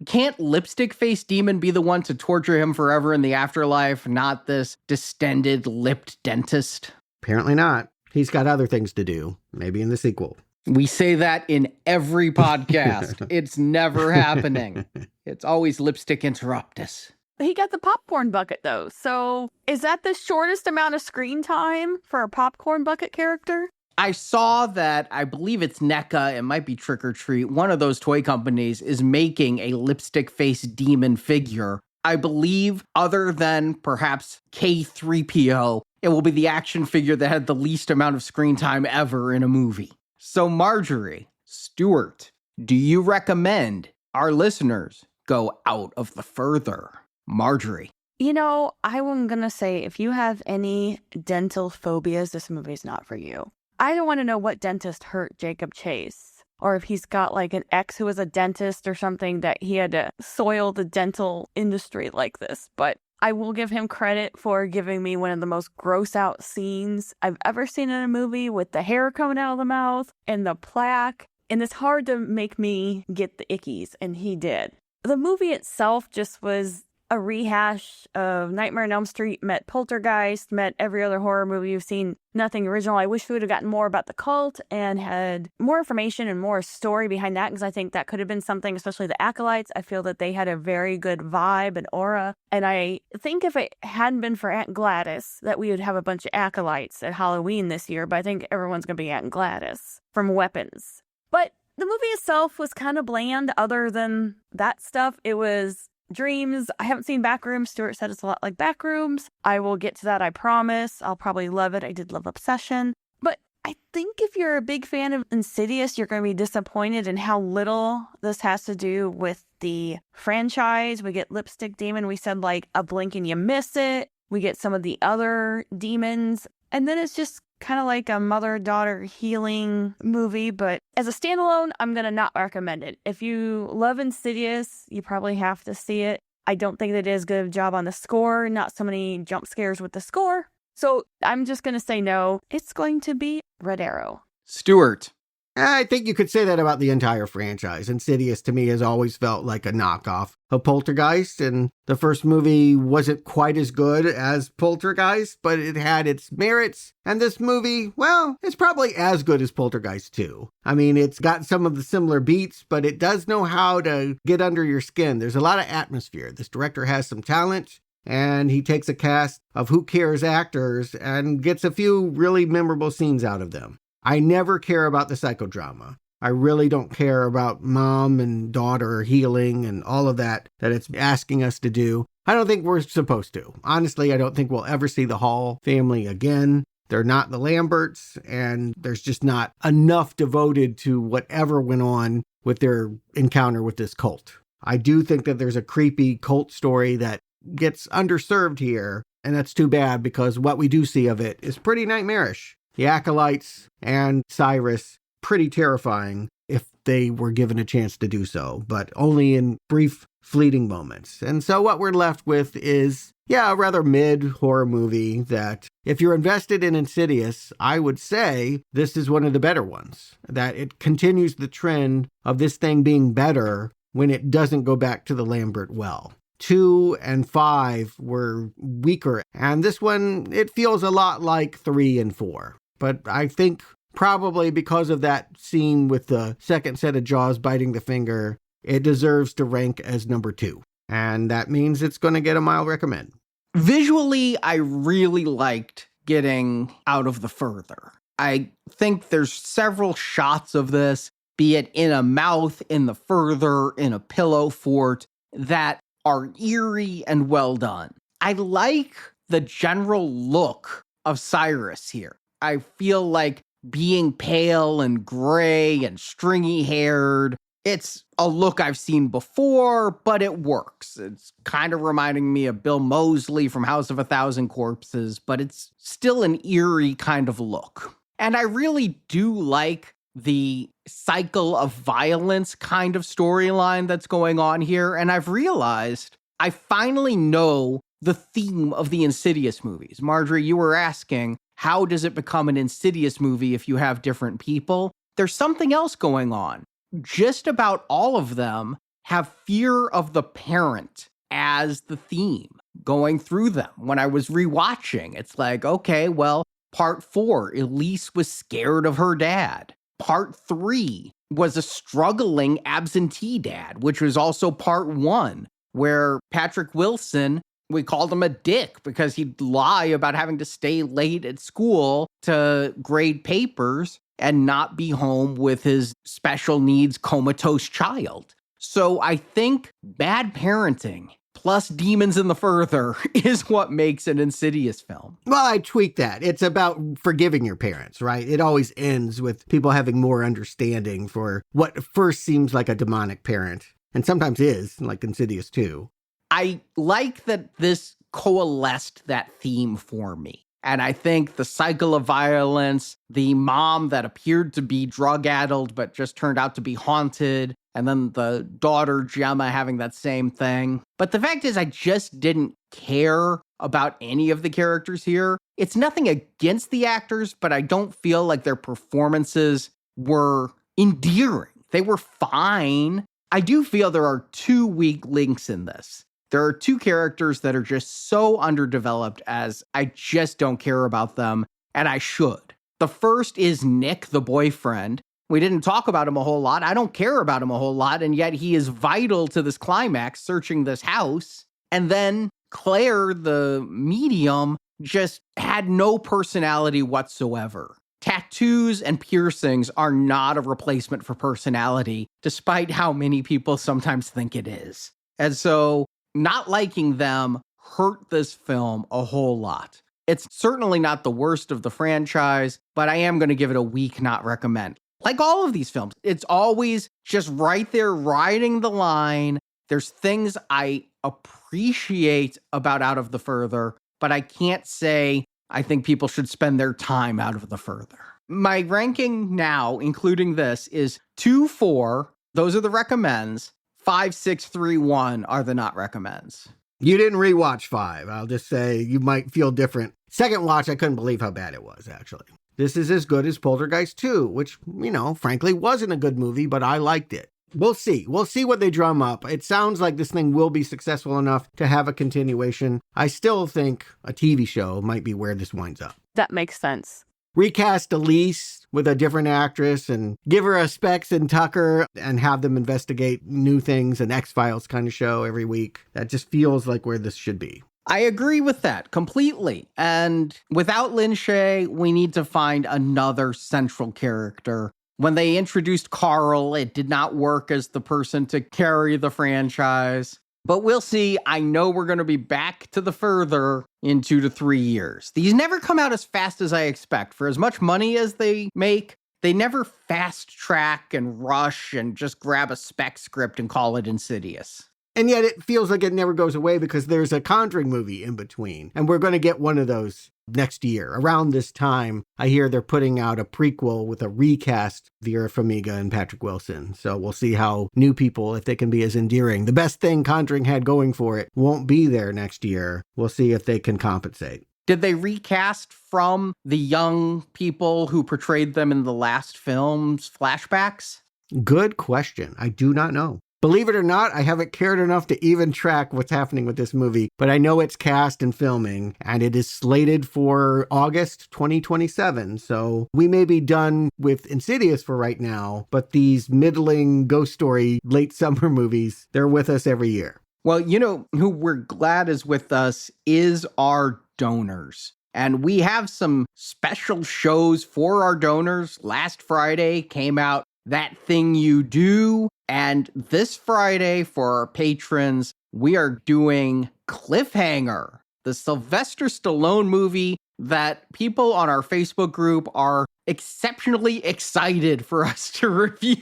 can't lipstick face demon be the one to torture him forever in the afterlife, not this distended lipped dentist? Apparently not. He's got other things to do, maybe in the sequel. We say that in every podcast. It's never happening. It's always lipstick interruptus. He got the popcorn bucket, though. So is that the shortest amount of screen time for a popcorn bucket character? I saw that, I believe it's NECA, it might be Trick or Treat, one of those toy companies is making a lipstick face demon figure. I believe, other than perhaps K3PO, it will be the action figure that had the least amount of screen time ever in a movie. So Marjorie, Stuart, do you recommend our listeners go out of the further? Marjorie. You know, I'm going to say if you have any dental phobias, this movie's not for you. I don't want to know what dentist hurt Jacob Chase, or if he's got like an ex who was a dentist or something that he had to soil the dental industry like this. But I will give him credit for giving me one of the most gross out scenes I've ever seen in a movie, with the hair coming out of the mouth and the plaque. And it's hard to make me get the ickies, and he did. The movie itself just was a rehash of Nightmare on Elm Street met Poltergeist, met every other horror movie you've seen. Nothing original. I wish we would have gotten more about the cult and had more information and more story behind that, because I think that could have been something, especially the acolytes. I feel that they had a very good vibe and aura. And I think if it hadn't been for Aunt Gladys, that we would have a bunch of acolytes at Halloween this year. But I think everyone's going to be Aunt Gladys from Weapons. But the movie itself was kind of bland other than that stuff. It was dreams. I haven't seen Backrooms. Stuart said it's a lot like Backrooms. I will get to that, I promise. I'll probably love it. I did love Obsession. But I think if you're a big fan of Insidious, you're going to be disappointed in how little this has to do with the franchise. We get Lipstick Demon. We said like a blink and you miss it. We get some of the other demons. And then it's just kind of like a mother-daughter healing movie, but as a standalone, I'm going to not recommend it. If you love Insidious, you probably have to see it. I don't think they did as good a job on the score, not so many jump scares with the score. So I'm just going to say no. It's going to be Red Arrow. Stuart. I think you could say that about the entire franchise. Insidious, to me, has always felt like a knockoff of Poltergeist, and the first movie wasn't quite as good as Poltergeist, but it had its merits. And this movie, well, it's probably as good as Poltergeist 2. I mean, it's got some of the similar beats, but it does know how to get under your skin. There's a lot of atmosphere. This director has some talent, and he takes a cast of who cares actors and gets a few really memorable scenes out of them. I never care about the psychodrama. I really don't care about mom and daughter healing and all of that it's asking us to do. I don't think we're supposed to. Honestly, I don't think we'll ever see the Hall family again. They're not the Lamberts, and there's just not enough devoted to whatever went on with their encounter with this cult. I do think that there's a creepy cult story that gets underserved here, and that's too bad because what we do see of it is pretty nightmarish. The acolytes and Cyrus, pretty terrifying if they were given a chance to do so, but only in brief, fleeting moments. And so what we're left with is, a rather mid-horror movie that, if you're invested in Insidious, I would say this is one of the better ones. That it continues the trend of this thing being better when it doesn't go back to the Lambert well. 2 and 5 were weaker, and this one, it feels a lot like 3 and 4. But I think probably because of that scene with the second set of jaws biting the finger, it deserves to rank as number 2. And that means it's going to get a mild recommend. Visually, I really liked getting out of the further. I think there's several shots of this, be it in a mouth, in the further, in a pillow fort, that are eerie and well done. I like the general look of Cyrus here. I feel like being pale and gray and stringy haired, it's a look I've seen before, but it works. It's kind of reminding me of Bill Moseley from House of a Thousand Corpses, but it's still an eerie kind of look. And I really do like the cycle of violence kind of storyline that's going on here. And I've realized I finally know the theme of the Insidious movies. Marjorie, you were asking, how does it become an Insidious movie if you have different people? there's something else going on. Just about all of them have fear of the parent as the theme going through them. When I was rewatching, it's like, okay, well, part 4, Elise was scared of her dad. Part 3 was a struggling absentee dad, which was also part 1, where Patrick Wilson, we called him a dick because he'd lie about having to stay late at school to grade papers and not be home with his special needs comatose child. So I think bad parenting plus demons in the further is what makes an Insidious film. Well, I tweak that. It's about forgiving your parents, right? It always ends with people having more understanding for what first seems like a demonic parent, and sometimes is, like Insidious 2. I like that this coalesced that theme for me. And I think the cycle of violence, the mom that appeared to be drug-addled but just turned out to be haunted, and then the daughter, Gemma, having that same thing. But the fact is, I just didn't care about any of the characters here. It's nothing against the actors, but I don't feel like their performances were endearing. They were fine. I do feel there are 2 weak links in this. There are 2 characters that are just so underdeveloped as I just don't care about them, and I should. The first is Nick, the boyfriend. We didn't talk about him a whole lot. I don't care about him a whole lot, and yet he is vital to this climax, searching this house. And then Claire, the medium, just had no personality whatsoever. Tattoos and piercings are not a replacement for personality, despite how many people sometimes think it is. And so not liking them hurt this film a whole lot. It's certainly not the worst of the franchise, but I am going to give it a weak not recommend. Like all of these films, it's always just right there riding the line. There's things I appreciate about Out of the Further, but I can't say I think people should spend their time out of the further. My ranking now, including this, is 2, 4. Those are the recommends. 5, 6, 3, 1 are the not recommends. You didn't rewatch 5. I'll just say you might feel different. Second watch, I couldn't believe how bad it was, actually. This is as good as Poltergeist 2, which, frankly, wasn't a good movie, but I liked it. We'll see. We'll see what they drum up. It sounds like this thing will be successful enough to have a continuation. I still think a TV show might be where this winds up. That makes sense. Recast Elise with a different actress and give her a Specs and Tucker and have them investigate new things, an X-Files kind of show every week. That just feels like where this should be. I agree with that completely. And without Lin Shaye, we need to find another central character. When they introduced Carl, it did not work as the person to carry the franchise. But we'll see. I know we're going to be back to the further in 2 to 3 years. These never come out as fast as I expect. For as much money as they make, they never fast track and rush and just grab a spec script and call it Insidious. And yet it feels like it never goes away because there's a Conjuring movie in between. And we're going to get one of those next year. Around this time, I hear they're putting out a prequel with a recast Vera Farmiga and Patrick Wilson. So we'll see how new people, if they can be as endearing. The best thing Conjuring had going for it won't be there next year. We'll see if they can compensate. Did they recast from the young people who portrayed them in the last film's flashbacks? Good question. I do not know. Believe it or not, I haven't cared enough to even track what's happening with this movie, but I know it's cast and filming, and it is slated for August 2027. So we may be done with Insidious for right now, but these middling ghost story late summer movies, they're with us every year. Well, you know who we're glad is with us is our donors. And we have some special shows for our donors. Last Friday came out That Thing You Do. And this Friday for our patrons, we are doing Cliffhanger, the Sylvester Stallone movie that people on our Facebook group are exceptionally excited for us to review.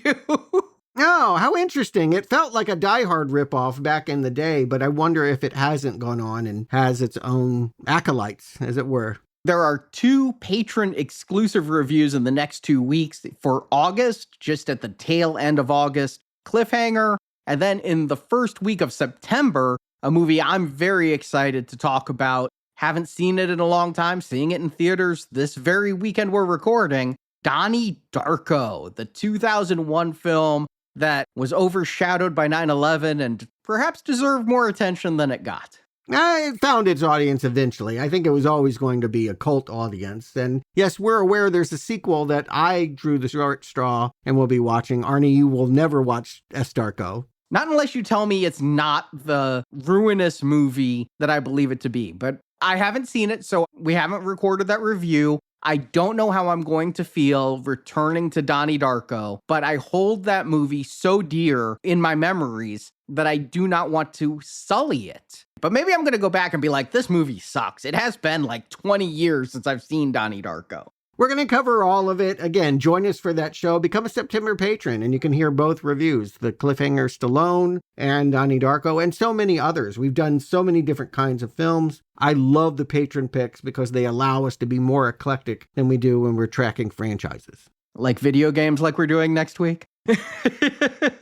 Oh, how interesting. It felt like a Die Hard ripoff back in the day, but I wonder if it hasn't gone on and has its own acolytes, as it were. There are 2 patron exclusive reviews in the next 2 weeks for August, just at the tail end of August, Cliffhanger. And then in the first week of September, a movie I'm very excited to talk about. Haven't seen it in a long time, seeing it in theaters this very weekend we're recording. Donnie Darko, the 2001 film that was overshadowed by 9/11 and perhaps deserved more attention than it got. It found its audience eventually. I think it was always going to be a cult audience. And yes, we're aware there's a sequel that I drew the short straw and will be watching. Arnie, you will never watch S. Darko. Not unless you tell me it's not the ruinous movie that I believe it to be. But I haven't seen it, so we haven't recorded that review. I don't know how I'm going to feel returning to Donnie Darko, but I hold that movie so dear in my memories that I do not want to sully it. But maybe I'm going to go back and be like, this movie sucks. It has been like 20 years since I've seen Donnie Darko. We're going to cover all of it. Again, join us for that show. Become a September patron, and you can hear both reviews, the Cliffhanger Stallone and Donnie Darko, and so many others. We've done so many different kinds of films. I love the patron picks because they allow us to be more eclectic than we do when we're tracking franchises. Like video games like we're doing next week?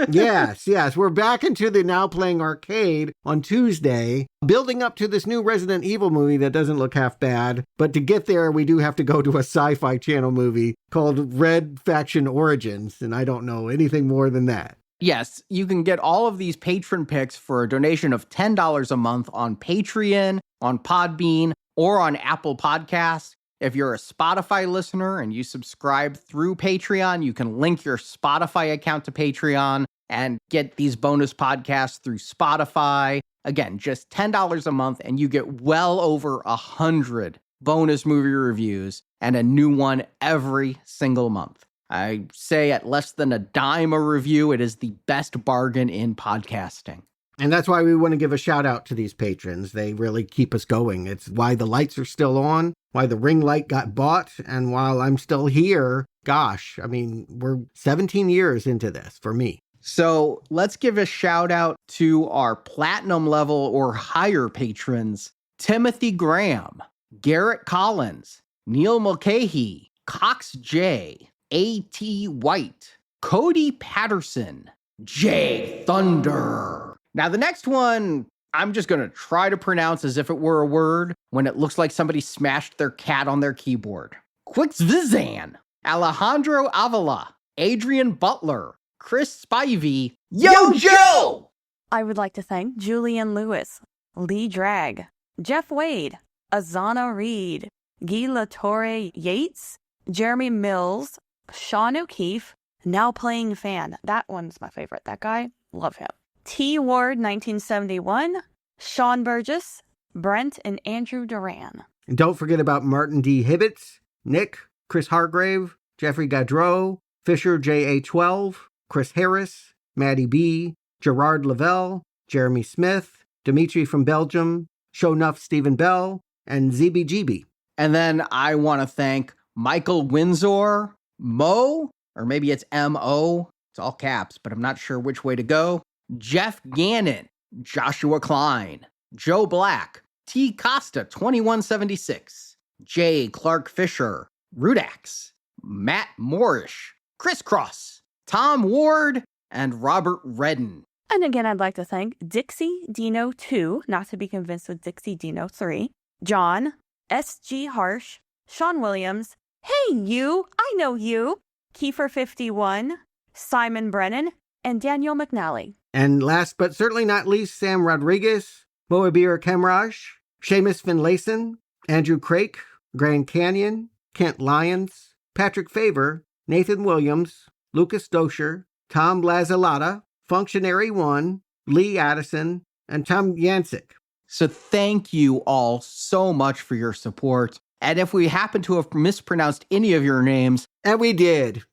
Yes. We're back into the Now Playing Arcade on Tuesday, building up to this new Resident Evil movie that doesn't look half bad. But to get there, we do have to go to a Sci-Fi Channel movie called Red Faction Origins, and I don't know anything more than that. Yes, you can get all of these patron picks for a donation of $10 a month on Patreon, on Podbean, or on Apple Podcasts. If you're a Spotify listener and you subscribe through Patreon, you can link your Spotify account to Patreon and get these bonus podcasts through Spotify. Again, just $10 a month, and you get well over 100 bonus movie reviews and a new one every single month. I say at less than a dime a review, it is the best bargain in podcasting. And that's why we want to give a shout out to these patrons. They really keep us going. It's why the lights are still on, why the ring light got bought, and while I'm still here, gosh, I mean, we're 17 years into this for me. So let's give a shout out to our platinum level or higher patrons: Timothy Graham, Garrett Collins, Neil Mulcahy, Cox J, A.T. White, Cody Patterson, Jay Thunder. Now, the next one, I'm just going to try to pronounce as if it were a word when it looks like somebody smashed their cat on their keyboard. Quixvizan, Alejandro Avila, Adrian Butler, Chris Spivey, Yo Joe! I would like to thank Julian Lewis, Lee Drag, Jeff Wade, Azana Reed, Guy Latorre Yates, Jeremy Mills, Sean O'Keefe, Now Playing Fan. That one's my favorite. That guy, love him. T. Ward 1971, Sean Burgess, Brent and Andrew Duran. And don't forget about Martin D. Hibbets, Nick, Chris Hargrave, Jeffrey Gaudreau, Fisher J.A. 12, Chris Harris, Maddie B., Gerard Lavelle, Jeremy Smith, Dimitri from Belgium, Shownuff Stephen Bell, and ZBGB. And then I want to thank Michael Windsor, Mo, or maybe it's M-O. It's all caps, but I'm not sure which way to go. Jeff Gannon, Joshua Klein, Joe Black, T. Costa 2176, J. Clark Fisher, Rudax, Matt Moorish, Chris Cross, Tom Ward, and Robert Redden. And again, I'd like to thank Dixie Dino 2, not to be convinced with Dixie Dino 3, John, S.G. Harsh, Sean Williams, Hey You, I Know You, Kiefer 51, Simon Brennan, and Daniel McNally. And last but certainly not least, Sam Rodriguez, Moabir Kemraj, Seamus Finlayson, Andrew Craik, Grand Canyon, Kent Lyons, Patrick Favor, Nathan Williams, Lucas Dosher, Tom Lazalata, Functionary 1, Lee Addison, and Tom Yancic. So thank you all so much for your support. And if we happen to have mispronounced any of your names, and we did,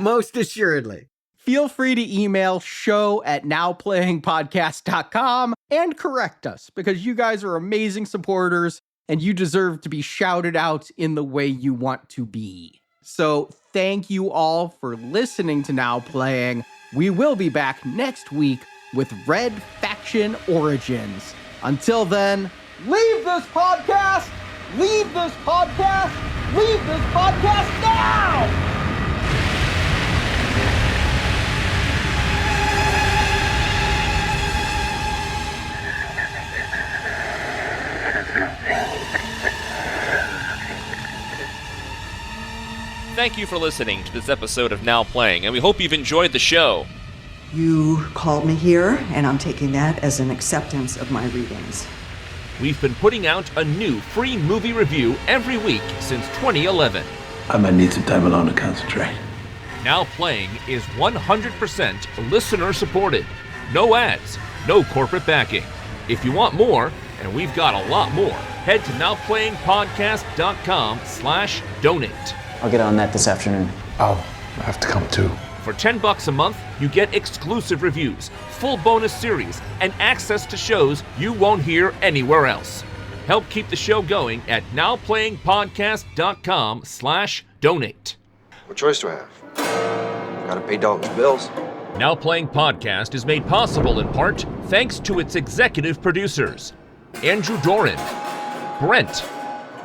most assuredly, feel free to email show@nowplayingpodcast.com and correct us, because you guys are amazing supporters and you deserve to be shouted out in the way you want to be. So thank you all for listening to Now Playing. We will be back next week with Red Faction Origins. Until then, leave this podcast! Leave this podcast! Leave this podcast now! thank you for listening to this episode of Now Playing, and we hope you've enjoyed the show. You called me here, and I'm taking that as an acceptance of my readings. We've been putting out a new free movie review every week since 2011. I might need some time alone to concentrate. Now Playing is 100% listener supported. No ads, no corporate backing. If you want more, and we've got a lot more, head to nowplayingpodcast.com/donate. I'll get on that this afternoon. I'll have to come too. For $10 a month, you get exclusive reviews, full bonus series, and access to shows you won't hear anywhere else. Help keep the show going at nowplayingpodcast.com/donate. What choice do I have? Gotta pay Dalton's bills. Now Playing Podcast is made possible in part thanks to its executive producers: Andrew Doran, Brent,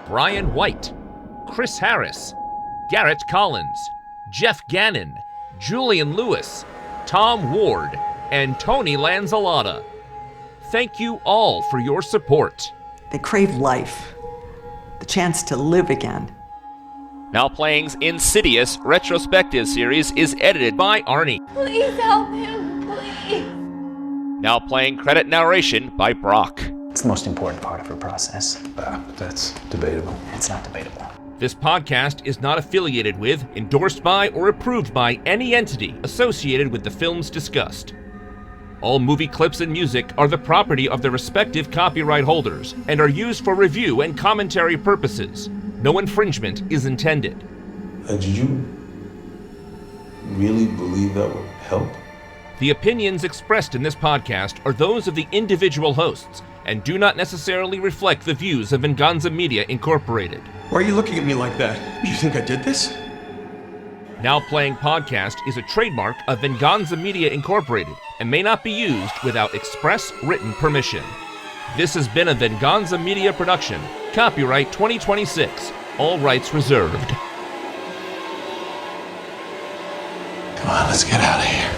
Brian White, Chris Harris, Garrett Collins, Jeff Gannon, Julian Lewis, Tom Ward, and Tony Lanzalotta. Thank you all for your support. They crave life, the chance to live again. Now Playing's Insidious retrospective series is edited by Arnie. Please help him, please. Now Playing credit narration by Brock. It's the most important part of her process. That's debatable. It's not debatable. This podcast is not affiliated with, endorsed by, or approved by any entity associated with the films discussed. All movie clips and music are the property of their respective copyright holders and are used for review and commentary purposes. No infringement is intended. Did you really believe that would help? The opinions expressed in this podcast are those of the individual hosts and do not necessarily reflect the views of Venganza Media Incorporated. Why are you looking at me like that? You think I did this? Now Playing Podcast is a trademark of Venganza Media Incorporated and may not be used without express written permission. This has been a Venganza Media production. Copyright 2026. All rights reserved. Come on, let's get out of here.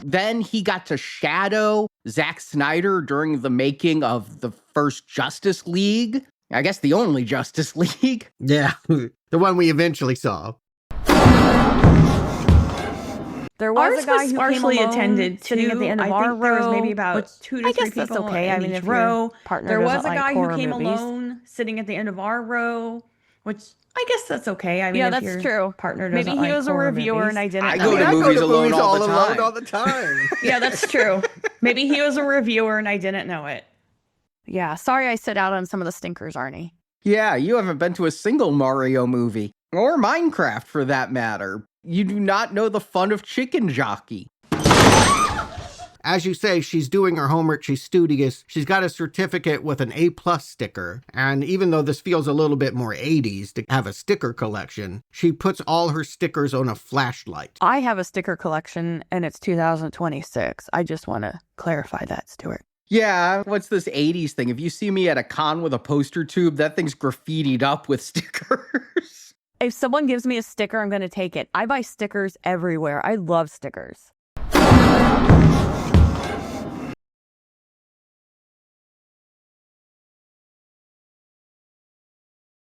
Then he got to shadow Zack Snyder during the making of the first Justice League. I guess the only Justice League. Yeah, the one we eventually saw. There was Ours a guy was who partially came alone, attended sitting at the end of I our think there was row. maybe about which 2 to 3 I guess people that's okay. I in mean, each if row. your partner There was doesn't a like guy who horror came movies. alone, sitting at the end of our row, which I guess that's okay. I mean, Yeah, if that's your true. partner doesn't Maybe he like was a horror reviewer movies. and I didn't I know go it. to movies alone all the time. all the time. Yeah, that's true. Maybe he was a reviewer and I didn't know it. Yeah, sorry I sit out on some of the stinkers, Arnie. Yeah, you haven't been to a single Mario movie. Or Minecraft, for that matter. You do not know the fun of Chicken Jockey. As you say, she's doing her homework, she's studious, she's got a certificate with an A+ sticker, and even though this feels a little bit more 80s to have a sticker collection, she puts all her stickers on a flashlight. I have a sticker collection and it's 2026. I just want to clarify that, Stuart. Yeah, what's this 80s thing? If you see me at a con with a poster tube, that thing's graffitied up with stickers. If someone gives me a sticker, I'm going to take it. I buy stickers everywhere. I love stickers.